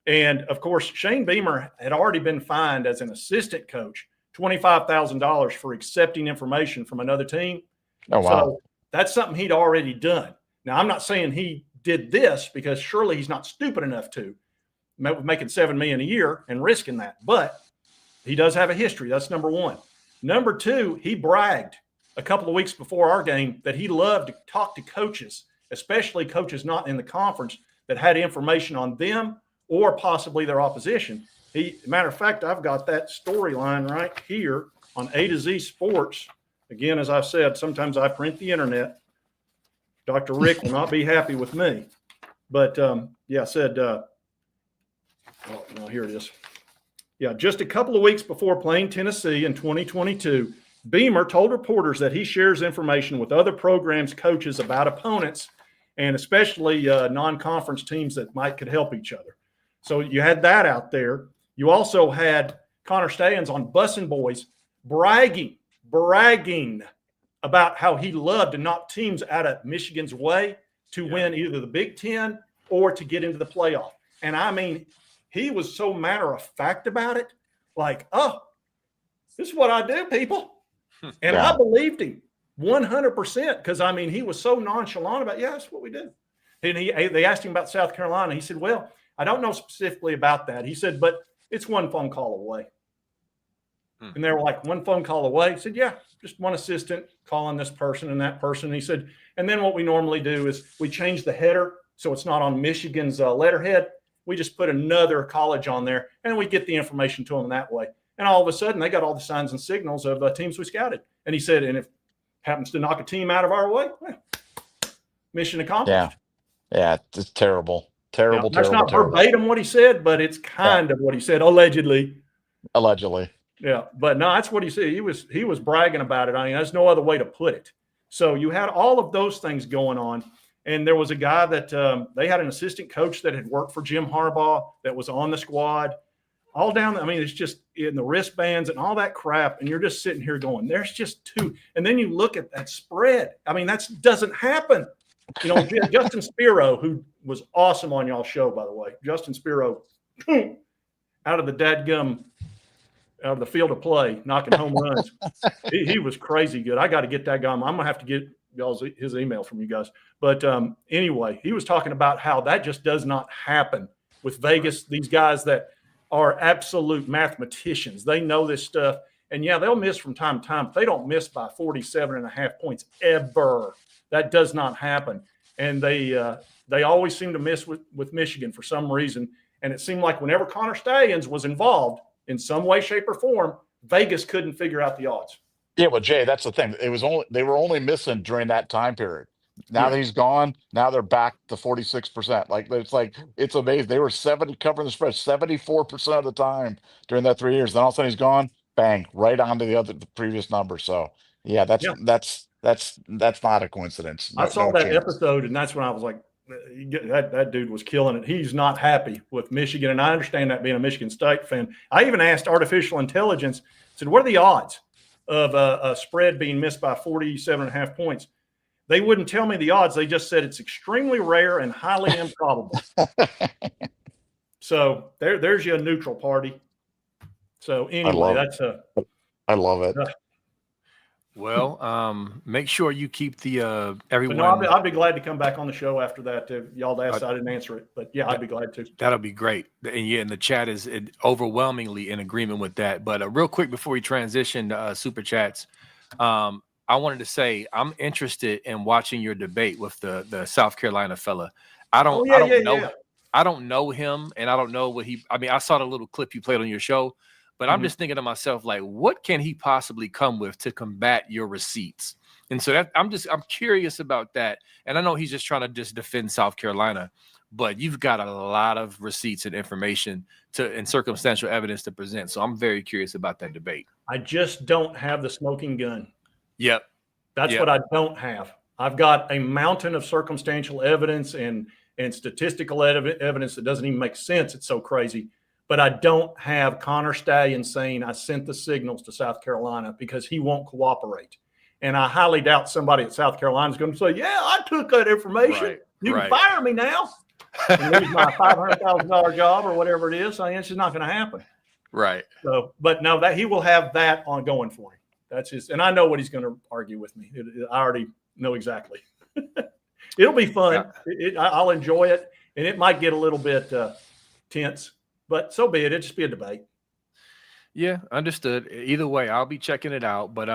And of course, Shane Beamer had already been fined as an assistant coach $25,000 for accepting information from another team. Oh, wow. So that's something he'd already done. Now, I'm not saying he did this, because surely he's not stupid enough to, making $7 million a year and risking that. But he does have a history. That's number one. Number two, he bragged a couple of weeks before our game that he loved to talk to coaches, especially coaches not in the conference, that had information on them or possibly their opposition. Matter of fact, I've got that storyline right here on A to Z Sports. Again, as I've said, sometimes I print the internet. Dr. Rick will not be happy with me. But, I said, oh, no, here it is. Yeah, just a couple of weeks before playing Tennessee in 2022, Beamer told reporters that he shares information with other programs' coaches about opponents, and especially non-conference teams that could help each other. So you had that out there. You also had Connor Stallions on Bussin' Boys bragging about how he loved to knock teams out of Michigan's way to win either the Big Ten or to get into the playoff. And I mean, he was so matter of fact about it, like, oh, this is what I do, people. And I believed him 100%, because, I mean, he was so nonchalant about, that's what we do. And they asked him about South Carolina. He said, well, I don't know specifically about that. He said, but it's one phone call away. And they were like, one phone call away? He said, yeah, just one assistant calling this person and that person. And he said, and then what we normally do is we change the header so it's not on Michigan's letterhead. We just put another college on there, and we get the information to them that way. And all of a sudden, they got all the signs and signals of teams we scouted. And he said, and if it happens to knock a team out of our way, well, mission accomplished. Yeah, it's terrible. Terrible. That's not verbatim what he said, but it's kind of what he said, allegedly. Yeah, but no, that's what he said. He was bragging about it. I mean, there's no other way to put it. So you had all of those things going on. And there was a guy that they had an assistant coach that had worked for Jim Harbaugh that was on the squad. All down, I mean, it's just in the wristbands and all that crap. And you're just sitting here going, there's just two. And then you look at that spread. I mean, that doesn't happen. You know, Justin Spiro, who was awesome on y'all's show, by the way. Justin Spiro, out of the field of play, knocking home runs. He was crazy good. I got to get that guy. I'm going to have to get his email from you guys. But anyway, he was talking about how that just does not happen with Vegas. These guys that are absolute mathematicians, they know this stuff. And yeah, they'll miss from time to time, but they don't miss by 47.5 points ever. That does not happen. And they always seem to miss with Michigan for some reason. And it seemed like whenever Connor Stallions was involved in some way, shape, or form, Vegas couldn't figure out the odds. Yeah, well, Jay, that's the thing. They were only missing during that time period. Now that he's gone, now they're back to 46%. It's amazing. They were covering the spread 74% of the time during that 3 years. Then all of a sudden he's gone, bang, right onto the previous number. So yeah, that's not a coincidence. I saw that episode, and that's when I was like, that dude was killing it. He's not happy with Michigan, and I understand that being a Michigan State fan. I even asked artificial intelligence, said, what are the odds of a spread being missed by 47.5 points? They wouldn't tell me the odds. They just said it's extremely rare and highly improbable. So there's your neutral party. So anyway, I love it. Well, make sure you keep the everyone. No, I'd be glad to come back on the show after that. Y'all asked, I didn't answer it, but yeah, I'd be glad to. That'll be great. And yeah, and the chat is overwhelmingly in agreement with that. But real quick before we transition to super chats, I wanted to say I'm interested in watching your debate with the South Carolina fella. I don't know him, and I don't know what I mean, I saw the little clip you played on your show, But I'm just thinking to myself, like, what can he possibly come with to combat your receipts? And so that I'm curious about that. And I know he's just trying to just defend South Carolina, but you've got a lot of receipts and information and circumstantial evidence to present. So I'm very curious about that debate. I just don't have the smoking gun. Yep. That's what I don't have. I've got a mountain of circumstantial evidence and statistical evidence that doesn't even make sense. It's so crazy. But I don't have Connor Stallion saying I sent the signals to South Carolina because he won't cooperate. And I highly doubt somebody at South Carolina is going to say, yeah, I took that information. Right, You can fire me now and lose my $500,000 job or whatever it is. I mean, it's just not going to happen. Right. So, but no, that he will have that on going for him. That's just, and I know what he's going to argue with me. I already know exactly. It'll be fun. I'll enjoy it. And it might get a little bit tense. But so be it. It'll just be a debate. Yeah, understood. Either way, I'll be checking it out. But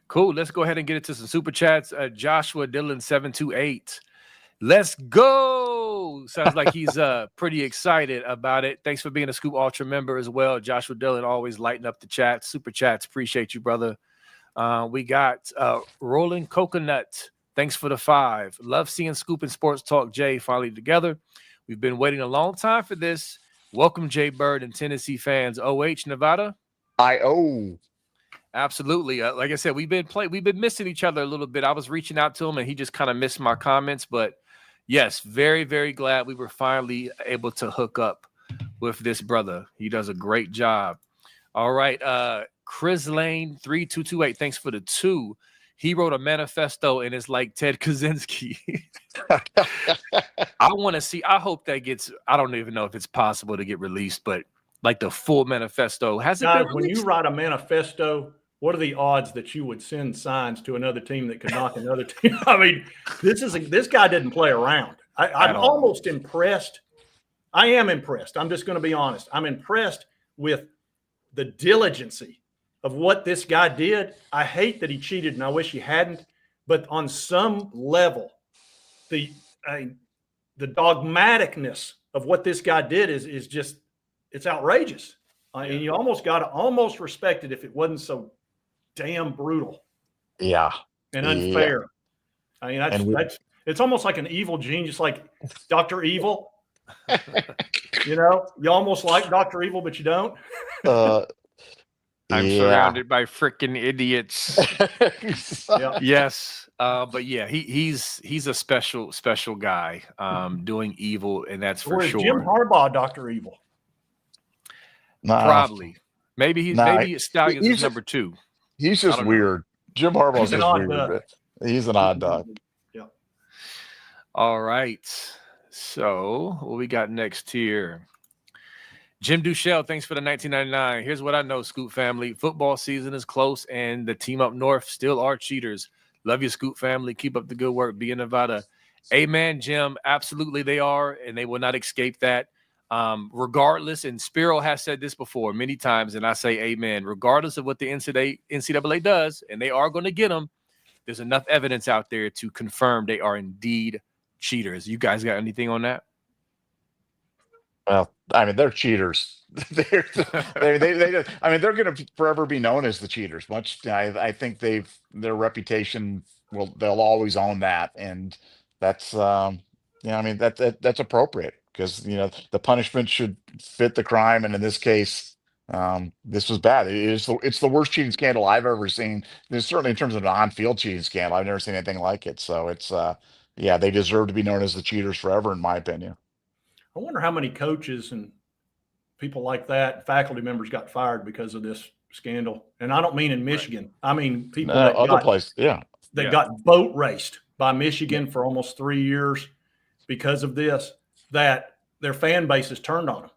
cool. Let's go ahead and get into some super chats. Joshua Dillon 728. Let's go. Sounds like he's pretty excited about it. Thanks for being a Scoop Ultra member as well. Joshua Dillon always lighting up the chat. Super chats. Appreciate you, brother. We got Rolling Coconut. Thanks for the 5. Love seeing Scoop and Sports Talk Jay finally together. We've been waiting a long time for this. Welcome, Jay Bird and Tennessee fans. OH, Nevada? I-O. Absolutely. Like I said, we've been missing each other a little bit. I was reaching out to him, and he just kind of missed my comments. But, yes, very, very glad we were finally able to hook up with this brother. He does a great job. All right. Chris Lane 3228. Thanks for the 2. He wrote a manifesto, and it's like Ted Kaczynski. I want to see. I hope that gets. I don't even know if it's possible to get released, but like the full manifesto has it been released? When you write a manifesto, what are the odds that you would send signs to another team that could knock another team? I mean, this guy didn't play around. I'm almost impressed. I am impressed. I'm just going to be honest. I'm impressed with the diligency of what this guy did. I hate that he cheated, and I wish he hadn't. But on some level, the dogmaticness of what this guy did is just, it's outrageous. And you almost got to almost respect it if it wasn't so damn brutal. Yeah. And unfair. Yeah. I mean, it's almost like an evil genius, like Dr. Evil. You know, you almost like Dr. Evil, but you don't. I'm surrounded by freaking idiots. Yes. But yeah, he's a special guy doing evil, and that's for sure. Jim Harbaugh, Dr. Evil. Probably. Maybe Stallions is number 2. He's just weird. Jim Harbaugh's just weird. He's an odd dog. Yeah. All right. So what we got next here? Jim Duchelle, thanks for the 1999. Here's what I know, Scoop family. Football season is close, and the team up north still are cheaters. Love you, Scoop family. Keep up the good work. Be in Nevada. Amen, Jim. Absolutely they are, and they will not escape that. Regardless, and Spiro has said this before many times, and I say amen. Regardless of what the NCAA does, and they are going to get them, there's enough evidence out there to confirm they are indeed cheaters. You guys got anything on that? Well, I mean, they're cheaters. They're going to forever be known as the cheaters. I think their reputation they'll always own that, and that's that's appropriate because the punishment should fit the crime, and in this case, this was bad. It's the worst cheating scandal I've ever seen. There's certainly in terms of an on-field cheating scandal, I've never seen anything like it. So it's they deserve to be known as the cheaters forever, in my opinion. I wonder how many coaches and people like that, faculty members, got fired because of this scandal. And I don't mean in Michigan. I mean people that got boat raced by Michigan for almost 3 years because of this, that their fan base is turned on them.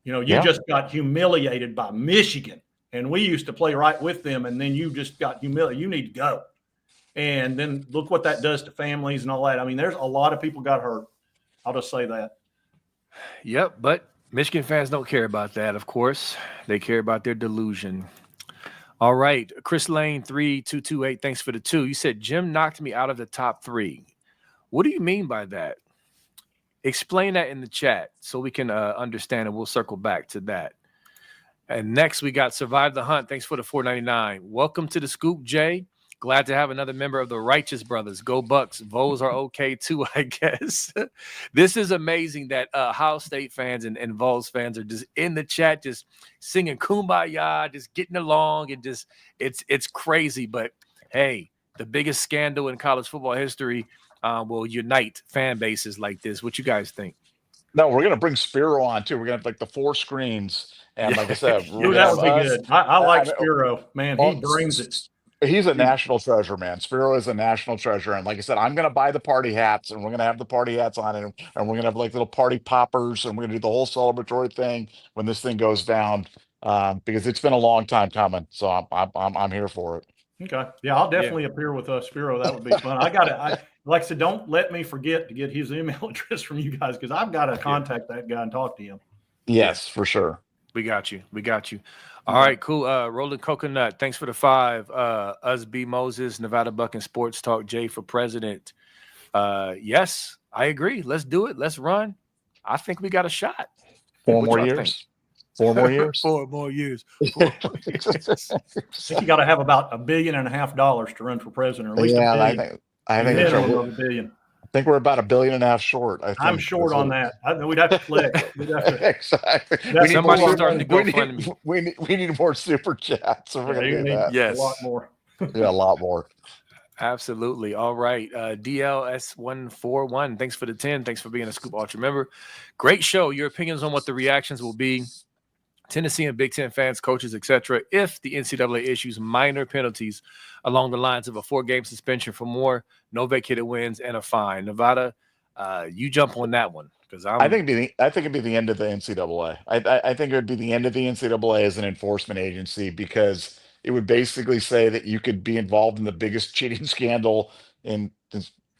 You just got humiliated by Michigan, and we used to play right with them, and then you just got humiliated. You need to go. And then look what that does to families and all that. I mean, there's a lot of people got hurt. I'll just say that. Yep, but Michigan fans don't care about that, of course. They care about their delusion. All right, Chris Lane 3228, thanks for the 2. You said Jim knocked me out of the top 3. What do you mean by that? Explain that in the chat so we can understand, and we'll circle back to that. And next we got Survive the Hunt. Thanks for the $4.99. Welcome to the Scoop, Jay. Glad to have another member of the Righteous Brothers. Go Bucks. VOLS are okay too, I guess. This is amazing that Ohio State fans and VOLS fans are just in the chat, just singing Kumbaya, just getting along, and just it's crazy. But hey, the biggest scandal in college football history will unite fan bases like this. What you guys think? No, we're gonna bring Spiro on too. We're gonna have like the 4 screens, and like I said, Dude, that would be good. I like Spiro, man. He well, brings it. He's a national treasure, man. Spiro is a national treasure, and like I said, I'm gonna buy the party hats, and we're gonna have the party hats on, and we're gonna have like little party poppers, and we're gonna do the whole celebratory thing when this thing goes down, because it's been a long time coming. So I'm here for it. Okay, yeah, I'll definitely appear with Spiro. That would be fun. Like I said, don't let me forget to get his email address from you guys, because I've got to contact that guy and talk to him. Yes, for sure. We got you. We got you. All right, cool. Rolling Coconut, thanks for the 5. Us B Moses, Nevada Buck and Sports Talk, Jay for president. Yes, I agree. Let's do it. Let's run. I think we got a shot. 4 more years. 4 more years. 4 more years. I think you got to have about $1.5 billion to run for president. Or at least I think it's $1 billion. I think we're about $1.5 billion short. I'm short on that. We'd have to click. Exactly. Somebody's starting to go fund me. We need more super chats. So we're gonna do that. Yes, a lot more. Yeah, a lot more. Absolutely. All right. DLS141. Thanks for the 10. Thanks for being a Scoop Ultra member. Great show. Your opinions on what the reactions will be. Tennessee and Big Ten fans, coaches, etc. if the NCAA issues minor penalties along the lines of a 4-game suspension for more, no vacated wins, and a fine. Nevada, you jump on that one, because I think it'd be the end of the NCAA. I think it would be the end of the NCAA as an enforcement agency, because it would basically say that you could be involved in the biggest cheating scandal in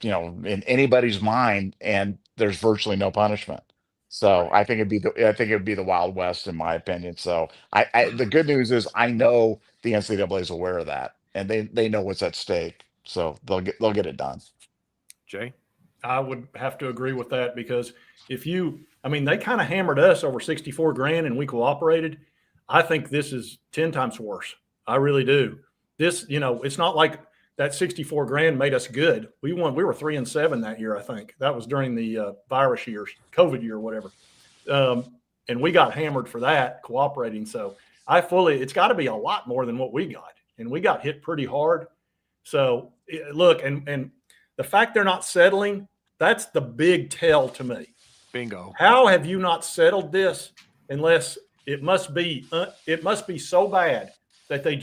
anybody's mind, and there's virtually no punishment. So I think it'd be the Wild West, in my opinion. So the good news is I know the NCAA is aware of that, and they know what's at stake. So they'll get it done. Jay, I would have to agree with that, because they kind of hammered us over 64 grand and we cooperated. I think this is 10 times worse. I really do. This, it's not like that 64 grand made us good. We won. We were 3-7 that year. I think that was during the virus years, COVID year, whatever. And we got hammered for that cooperating. So it's got to be a lot more than what we got. And we got hit pretty hard. So look, and the fact they're not settling, that's the big tell to me. Bingo. How have you not settled this unless it must be so bad that they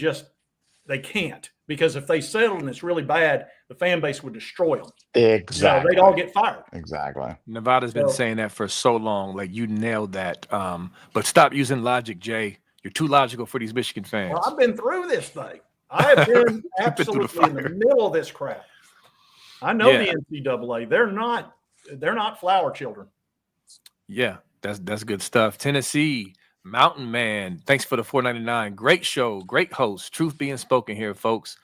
can't? Because if they settled and it's really bad, the fan base would destroy them. Exactly. They'd all get fired. Exactly. Nevada's been saying that for so long. Like, you nailed that. But stop using logic, Jay. You're too logical for these Michigan fans. Well, I've been through this thing. I have been absolutely in the middle of this crap. I know the NCAA. They're not flower children. Yeah, that's good stuff. Tennessee, Mountain Man, thanks for the $4.99. Great show, great host. Truth being spoken here, folks.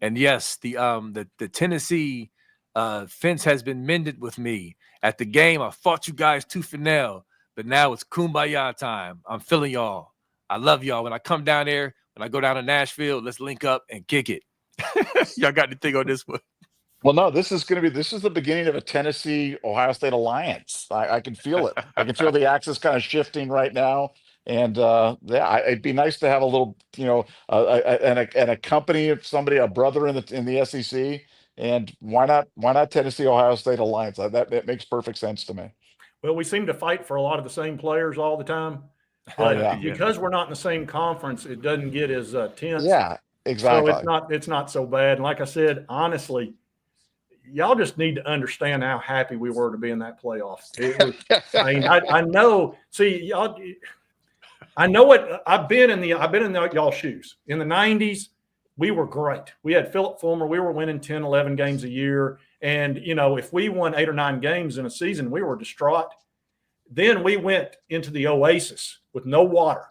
And yes, the Tennessee fence has been mended with me. At the game, I fought you guys tooth and nail, but now it's kumbaya time. I'm feeling y'all. I love y'all. When I come down there, when I go down to Nashville, let's link up and kick it. Y'all got anything on this one? Well, no, this is the beginning of a Tennessee-Ohio State alliance. I can feel it. I can feel the axis kind of shifting right now. And it'd be nice to have a little, and a company of somebody, a brother in the SEC. And why not Tennessee-Ohio State alliance? That makes perfect sense to me. Well, we seem to fight for a lot of the same players all the time. But because we're not in the same conference, it doesn't get as tense. Yeah, exactly. So it's not so bad. And like I said, honestly, y'all just need to understand how happy we were to be in that playoff. I know. See, y'all. I know what I've been in y'all shoes. In the 90s, we were great. We had Philip Fulmer. We were winning 10, 11 games a year. And, if we won 8 or 9 games in a season, we were distraught. Then we went into the oasis with no water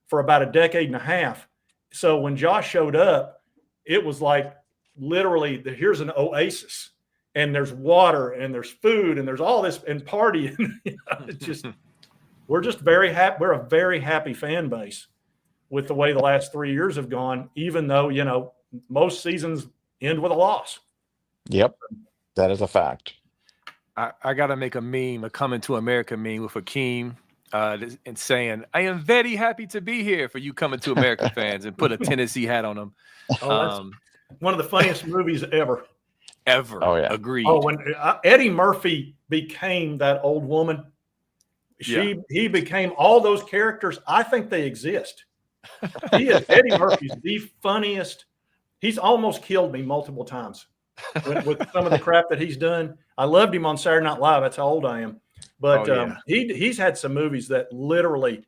for about a decade and a half. So when Josh showed up, it was like literally here's an oasis, and there's water and there's food and there's all this and party. It's just we're just very happy. We're a very happy fan base. with the way the last 3 years have gone, even though, you know, most seasons end with a loss. Yep, that is a fact. I got to make a meme, a Coming to America meme with Hakeem and saying, I am very happy to be here for you Coming to America fans, and put a Tennessee hat on them. Oh, that's one of the funniest movies ever. Ever. Oh, yeah. Agreed. Oh, when Eddie Murphy became that old woman, he became all those characters. I think they exist. Eddie Murphy's the funniest. He's almost killed me multiple times with some of the crap that he's done. I loved him on Saturday Night Live. That's how old I am. But he's had some movies that literally,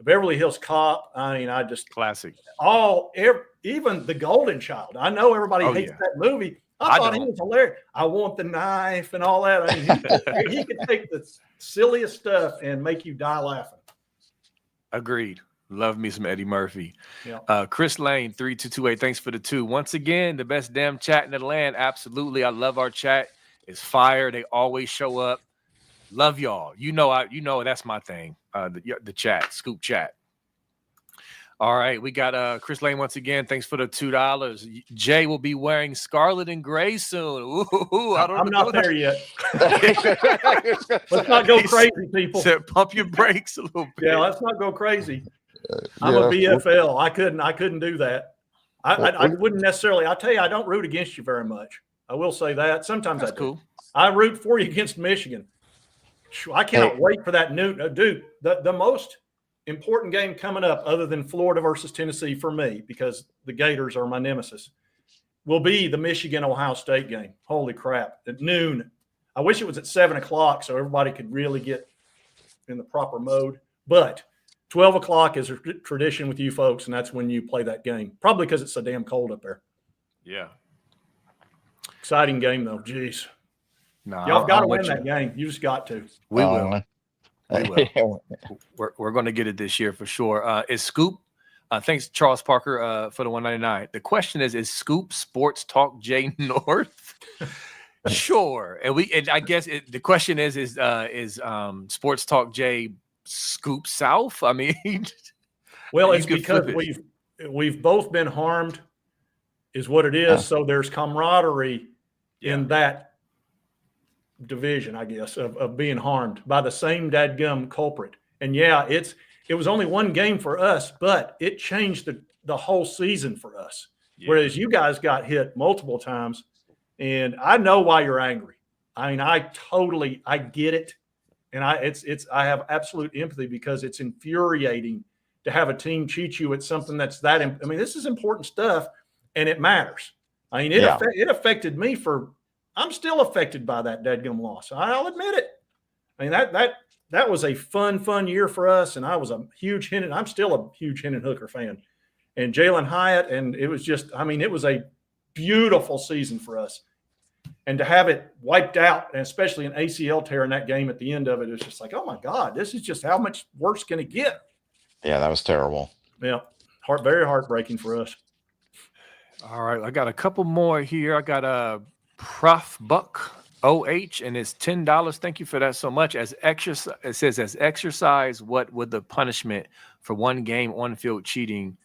Beverly Hills Cop. I mean, I just classic. Even The Golden Child. I know everybody hates that movie. I thought he was hilarious. I Want the Knife and all that. I mean, he could take the silliest stuff and make you die laughing. Agreed. Love me some Eddie Murphy. Yeah. Chris Lane 3228. Thanks for the 2. Once again, the best damn chat in the land. Absolutely, I love our chat. It's fire. They always show up. Love y'all. You know that's my thing. The chat, Scoop Chat. All right, we got Chris Lane once again. Thanks for the $2. Jay will be wearing scarlet and gray soon. Ooh, I'm not there yet. Let's not go crazy, people. Said, pump your brakes a little bit. Yeah, let's not go crazy. I'm a BFL. I couldn't do that. I wouldn't necessarily. I'll tell you, I don't root against you very much. I will say that. Sometimes that's I do. Cool. I root for you against Michigan. I cannot wait for that new dude. The most important game coming up, other than Florida versus Tennessee for me, because the Gators are my nemesis, will be the Michigan-Ohio State game. Holy crap. At noon. I wish it was at 7 o'clock so everybody could really get in the proper mode. But 12 o'clock is a tradition with you folks, and that's when you play that game. Probably because it's so damn cold up there. Yeah. Exciting game, though. Jeez. No, y'all got to win that game. You just got to. We will. We will. We're going to get it this year for sure. Is Scoop? Thanks, Charles Parker, for the 199. The question is Scoop Sports Talk J North? Sure. And I guess the question is Sports Talk J Scoop South? I mean, well, it's because we've both been harmed, is what it is. So there's camaraderie in that division, I guess, of being harmed by the same dadgum culprit. And yeah, it was only one game for us, but it changed the whole season for us. Yeah. Whereas you guys got hit multiple times, and I know why you're angry. I mean, I get it. And I have absolute empathy, because it's infuriating to have a team cheat you at something that's that. I mean, this is important stuff, and it matters. I mean, it affected me I'm still affected by that dadgum loss. I'll admit it. I mean, that was a fun year for us, and I was a huge Hendon. I'm still a huge Hendon Hooker fan, and Jalen Hyatt, and it was just, I mean, it was a beautiful season for us. And to have it wiped out, and especially an ACL tear in that game at the end of it, was just like, oh my God, this is just how much worse can it get? Yeah, that was terrible. Yeah, very heartbreaking for us. All right, I got a couple more here. I got a Prof Buck OH, and it's $10. Thank you for that so much. It says as exercise, what would the punishment for one game on field cheating,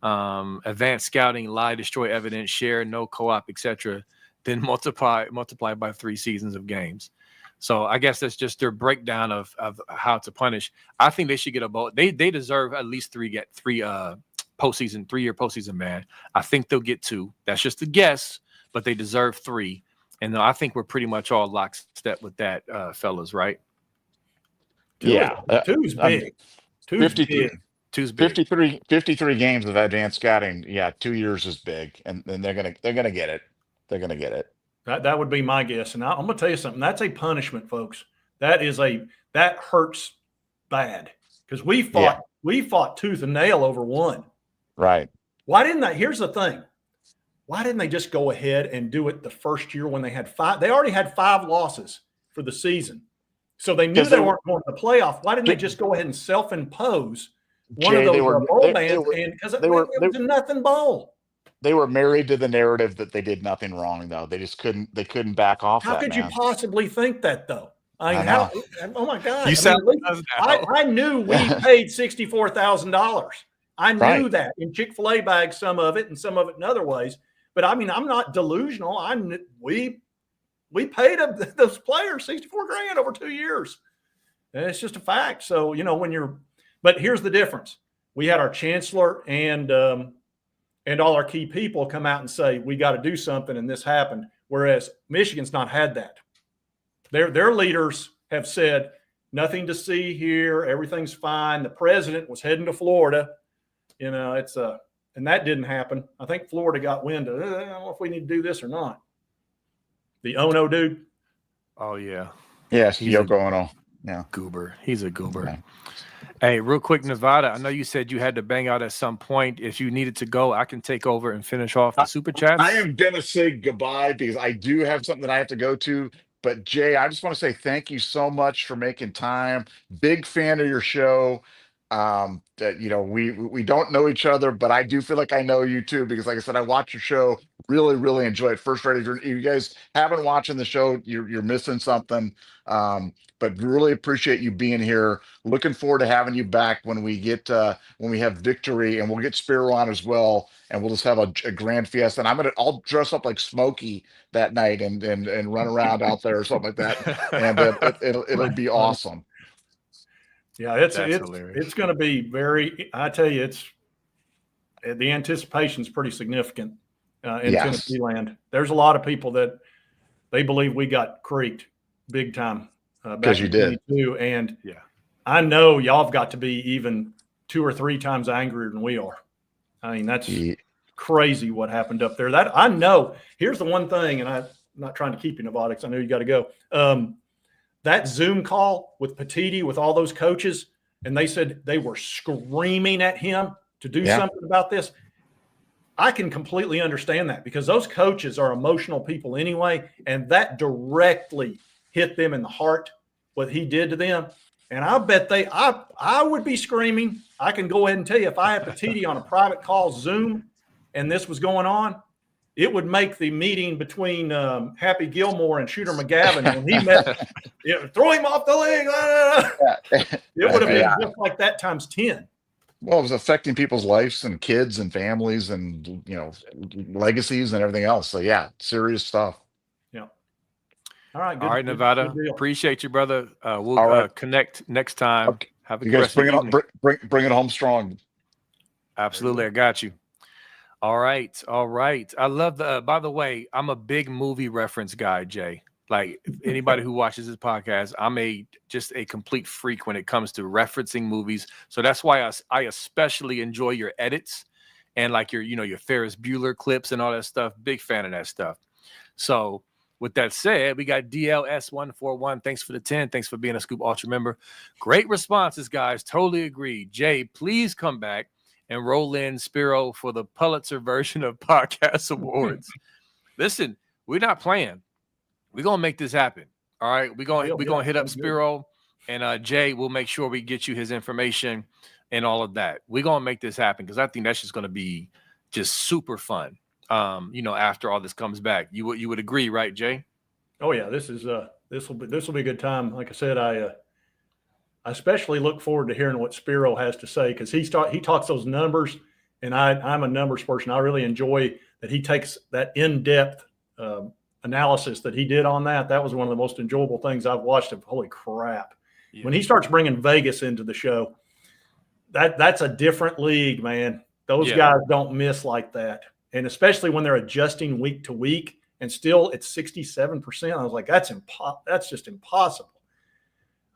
advanced scouting, lie, destroy evidence, share, no co-op, etc., then multiply by 3 seasons of games? So I guess that's just their breakdown of how to punish. I think they should get a vote. They deserve at least 3 postseason, 3-year postseason ban. I think they'll get 2. That's just a guess, but they deserve 3. And I think we're pretty much all lockstep with that, fellas, right? Yeah. 2's big. 2's big. 2's big. 53 games of advanced scouting. Yeah, 2 years is big, and they're gonna get it. They're gonna get it. That would be my guess. And I'm gonna tell you something. That's a punishment, folks. That hurts bad, because we fought tooth and nail over one. Right. Why didn't they? Here's the thing. Why didn't they just go ahead and do it the first year when they had 5? They already had 5 losses for the season. So they knew they weren't going to the playoff. Why didn't they just go ahead and self-impose one of those bowl bans? Because it was a nothing bowl. They were married to the narrative that they did nothing wrong, though. They just couldn't back off. How could you possibly think that, though? I mean, oh my God. You I knew we paid $64,000. I knew Right. that in Chick-fil-A bags, some of it and some of it in other ways. But I mean, I'm not delusional. We paid those players $64,000 over 2 years. And it's just a fact. So, you know, but here's the difference. We had our chancellor and all our key people come out and say, we got to do something, and this happened. Whereas Michigan's not had that. Their leaders have said, nothing to see here. Everything's fine. The president was heading to Florida. You know, and that didn't happen. I think Florida got wind of, I don't know if we need to do this or not. The Ono dude. Oh yeah. Yes, He's Yoko Ono. Yeah. Goober. He's a goober. Yeah. Hey, real quick, Nevada. I know you said you had to bang out at some point. If you needed to go, I can take over and finish off the super chats. I am going to say goodbye because I do have something that I have to go to. But Jay, I just want to say thank you so much for making time. Big fan of your show. That, you know, we don't know each other, but I do feel like I know you too, because like I said, I watch your show, really enjoy it. First rate, if you guys haven't watching the show, you're missing something. But really appreciate you being here. Looking forward to having you back when we have victory, and we'll get Spiro on as well, and we'll just have a grand fiesta. And I'll dress up like Smokey that night and run around out there or something like that, and it'll be awesome. Yeah, it's hilarious. going to be very. I tell you, the anticipation's pretty significant in Yes. Tennessee land. There's a lot of people that they believe we got creeked big time back you in did. 22, and Yeah. I know y'all have got to be even 2 or 3 times angrier than we are. I mean, that's crazy what happened up there. That I know. Here's the one thing, and I'm not trying to keep you, Nevada, because I know you got to go. That Zoom call with Petiti, with all those coaches, and they said they were screaming at him to do something about this. I can completely understand that, because those coaches are emotional people anyway, and that directly hit them in the heart, what he did to them. And I bet I would be screaming. I can go ahead and tell you, if I had Petiti on a private call Zoom and this was going on, it would make the meeting between Happy Gilmore and Shooter McGavin when he met, throw him off the league. It would have been just like that times 10. Well, it was affecting people's lives and kids and families and, you know, legacies and everything else. So yeah, serious stuff. Yeah. All right. All right, Nevada. Appreciate you, brother. We'll All right. Connect next time. Okay. Have a You good guys rest of bring the it evening. bring it home strong. Absolutely, I got you. All right. I love by the way, I'm a big movie reference guy, Jay. Like, anybody who watches this podcast, I'm just a complete freak when it comes to referencing movies. So that's why I especially enjoy your edits and like your Ferris Bueller clips and all that stuff. Big fan of that stuff. So with that said, we got DLS141. Thanks for the 10. Thanks for being a Scoop Ultra member. Great responses, guys. Totally agree. Jay, please come back and roll in Spiro for the Pulitzer version of Podcast Awards. Listen, we're not playing. We're going to make this happen. All right. We're going to hit up Spiro, and Jay, we'll make sure we get you his information and all of that. We're going to make this happen, because I think that's just going to be just super fun. After all this comes back, you would agree, right, Jay? Oh yeah. This will be a good time. Like I said, I especially look forward to hearing what Spiro has to say, because he talks those numbers, and I'm a numbers person. I really enjoy that he takes that in-depth analysis that he did on that. That was one of the most enjoyable things I've watched. Holy crap. Yeah. When he starts bringing Vegas into the show, that's a different league, man. Those guys don't miss like that. And especially when they're adjusting week to week, and still it's 67%. I was like, that's just impossible.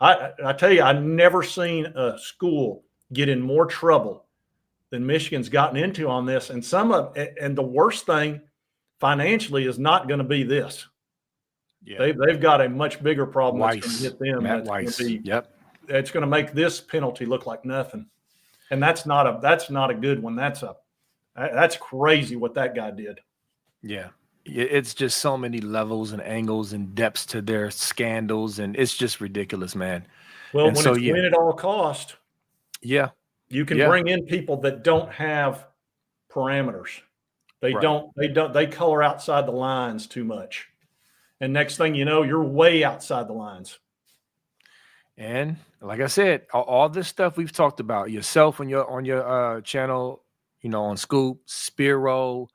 I tell you, I've never seen a school get in more trouble than Michigan's gotten into on this. And the worst thing financially is not going to be this. Yeah. They've got a much bigger problem that's going to hit them. Matt Weiss. It's going to make this penalty look like nothing. And that's not a good one. That's crazy what that guy did. Yeah. It's just so many levels and angles and depths to their scandals, and it's just ridiculous, man. Well, when it's win at all cost, you can bring in people that don't have parameters. They color outside the lines too much. And next thing you know, you're way outside the lines. And like I said, all this stuff we've talked about, yourself on your channel, on Scoop, Spiro,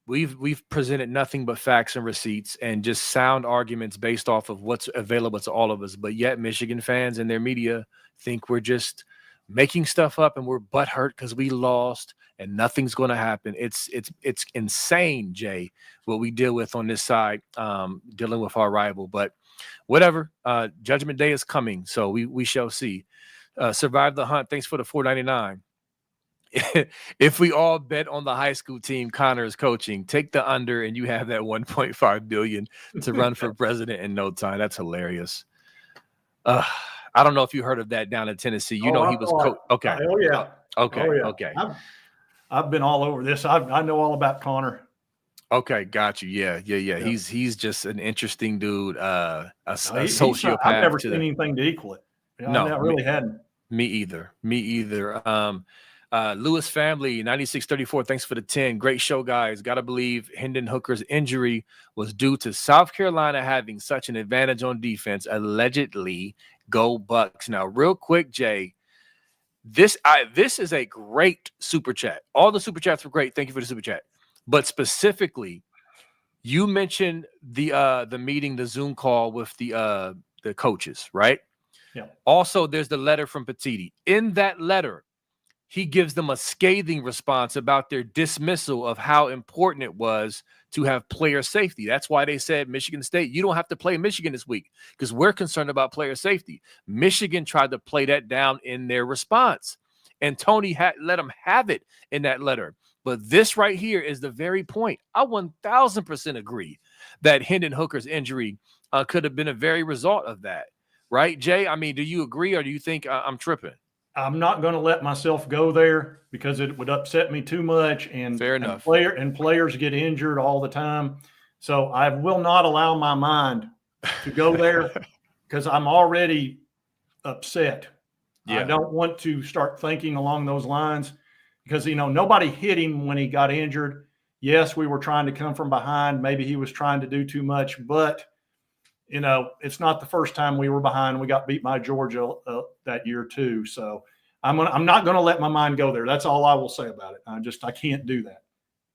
we've presented nothing but facts and receipts and just sound arguments based off of what's available to all of us. But yet Michigan fans and their media think we're just making stuff up and we're butthurt because we lost and nothing's going to happen. It's insane, Jay, what we deal with on this side, dealing with our rival. But whatever, Judgment Day is coming, so we shall see. Survive the hunt. Thanks for the $4.99. If we all bet on the high school team Connor is coaching, take the under and you have that 1.5 billion to run for president in no time. That's hilarious. I don't know if you heard of that down in Tennessee. He was okay. Oh yeah. Okay. Oh, yeah. Okay. I've been all over this. I know all about Connor. Okay, got you. Yeah. He's just an interesting dude. A sociopath. I've never seen anything to equal it. No, I really hadn't. Me either. Lewis family 9634. Thanks for the 10. Great show, guys. Gotta believe Hendon Hooker's injury was due to South Carolina having such an advantage on defense. Allegedly, go Bucks. Now, real quick, Jay. This is a great super chat. All the super chats were great. Thank you for the super chat. But specifically, you mentioned the meeting, the Zoom call with the coaches, right? Yeah. Also, there's the letter from Petiti. In that letter, he gives them a scathing response about their dismissal of how important it was to have player safety. That's why they said, Michigan State, you don't have to play Michigan this week because we're concerned about player safety. Michigan tried to play that down in their response, and Tony let them have it in that letter. But this right here is the very point. I 1000% agree that Hendon Hooker's injury could have been a very result of that. Right, Jay? I mean, do you agree or do you think I'm tripping? I'm not going to let myself go there because it would upset me too much. And fair enough. Players get injured all the time. So I will not allow my mind to go there because I'm already upset. Yeah. I don't want to start thinking along those lines because, nobody hit him when he got injured. Yes, we were trying to come from behind. Maybe he was trying to do too much, but it's not the first time we were behind. We got beat by Georgia that year too. So I'm not going to let my mind go there. That's all I will say about it. I can't do that.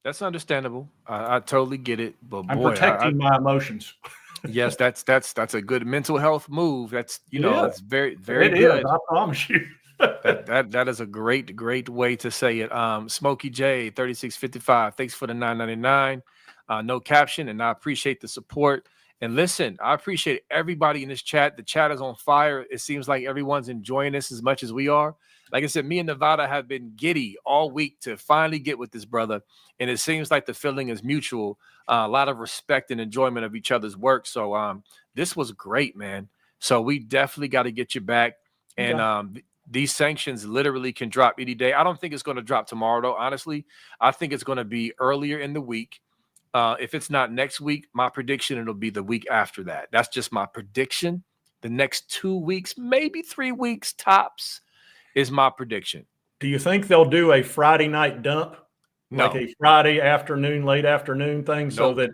That's understandable. I totally get it. But I'm protecting my emotions. Yes, that's a good mental health move. That's it's very, very good. Is, I promise you. that is a great way to say it. Smokey J 3655. Thanks for the $9.99. No caption, and I appreciate the support. And listen, I appreciate everybody in this chat. The chat is on fire. It seems like everyone's enjoying this as much as we are. Like I said, me and Nevada have been giddy all week to finally get with this brother. And it seems like the feeling is mutual. A lot of respect and enjoyment of each other's work. So this was great, man. So we definitely got to get you back. And these sanctions literally can drop any day. I don't think it's going to drop tomorrow, though, honestly. I think it's going to be earlier in the week. If it's not next week, my prediction, it'll be the week after that. That's just my prediction. The next 2 weeks, maybe 3 weeks tops is my prediction. Do you think they'll do a Friday night dump? No. Like a Friday afternoon, late afternoon thing so that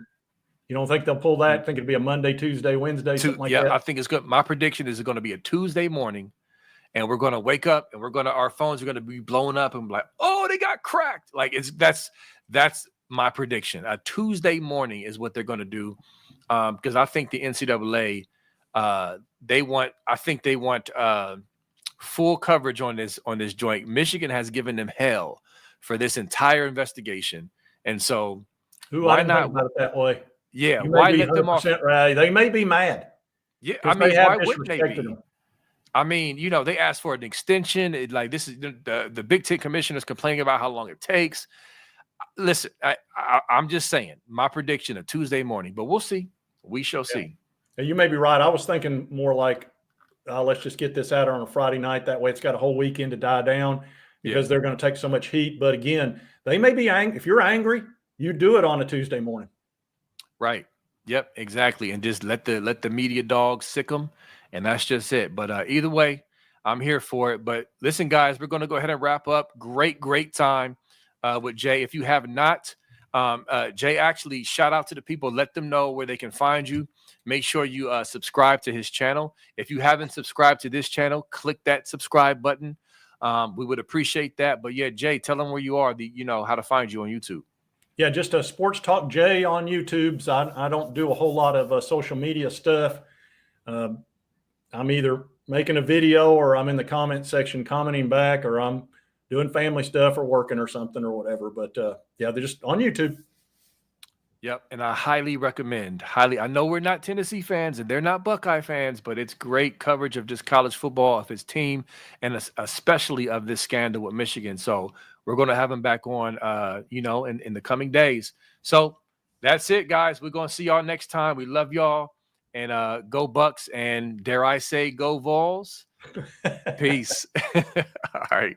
you don't think they'll pull that? I think it'd be a Monday, Tuesday, Wednesday, something like that? Yeah, I think it's good. My prediction is it's going to be a Tuesday morning, and we're going to wake up and our phones are going to be blown up and be like, oh, they got cracked. Like that's my prediction. A Tuesday morning is what they're going to do, because I think the NCAA they want full coverage on this joint. Michigan has given them hell for this entire investigation, and so why not think about it that way? Yeah, why let them off? Right. They may be mad. Yeah, I mean, why wouldn't they be? I mean, they asked for an extension. This is the Big Ten commissioners complaining about how long it takes. Listen, I'm just saying my prediction of Tuesday morning, but we'll see. We shall see. You may be right. I was thinking more like, let's just get this out on a Friday night. That way it's got a whole weekend to die down because they're going to take so much heat. But again, they may be angry. If you're angry, you do it on a Tuesday morning. Right. Yep, exactly. And just let the media dogs sick them. And that's just it. But either way, I'm here for it. But listen, guys, we're going to go ahead and wrap up. Great time with Jay. If you have not, Jay, actually shout out to the people. Let them know where they can find you. Make sure you subscribe to his channel. If you haven't subscribed to this channel, click that subscribe button. We would appreciate that. But yeah, Jay, tell them where you are, how to find you on YouTube. Yeah, just a Sports Talk Jay on YouTube. So I don't do a whole lot of social media stuff. I'm either making a video or I'm in the comment section commenting back, or I'm doing family stuff or working or something or whatever. But yeah, they're just on YouTube. Yep. And I highly recommend, I know we're not Tennessee fans and they're not Buckeye fans, but it's great coverage of just college football, of his team, and especially of this scandal with Michigan. So we're going to have him back on, in the coming days. So that's it, guys. We're going to see y'all next time. We love y'all, and go Bucks, and dare I say, go Vols. Peace. All right.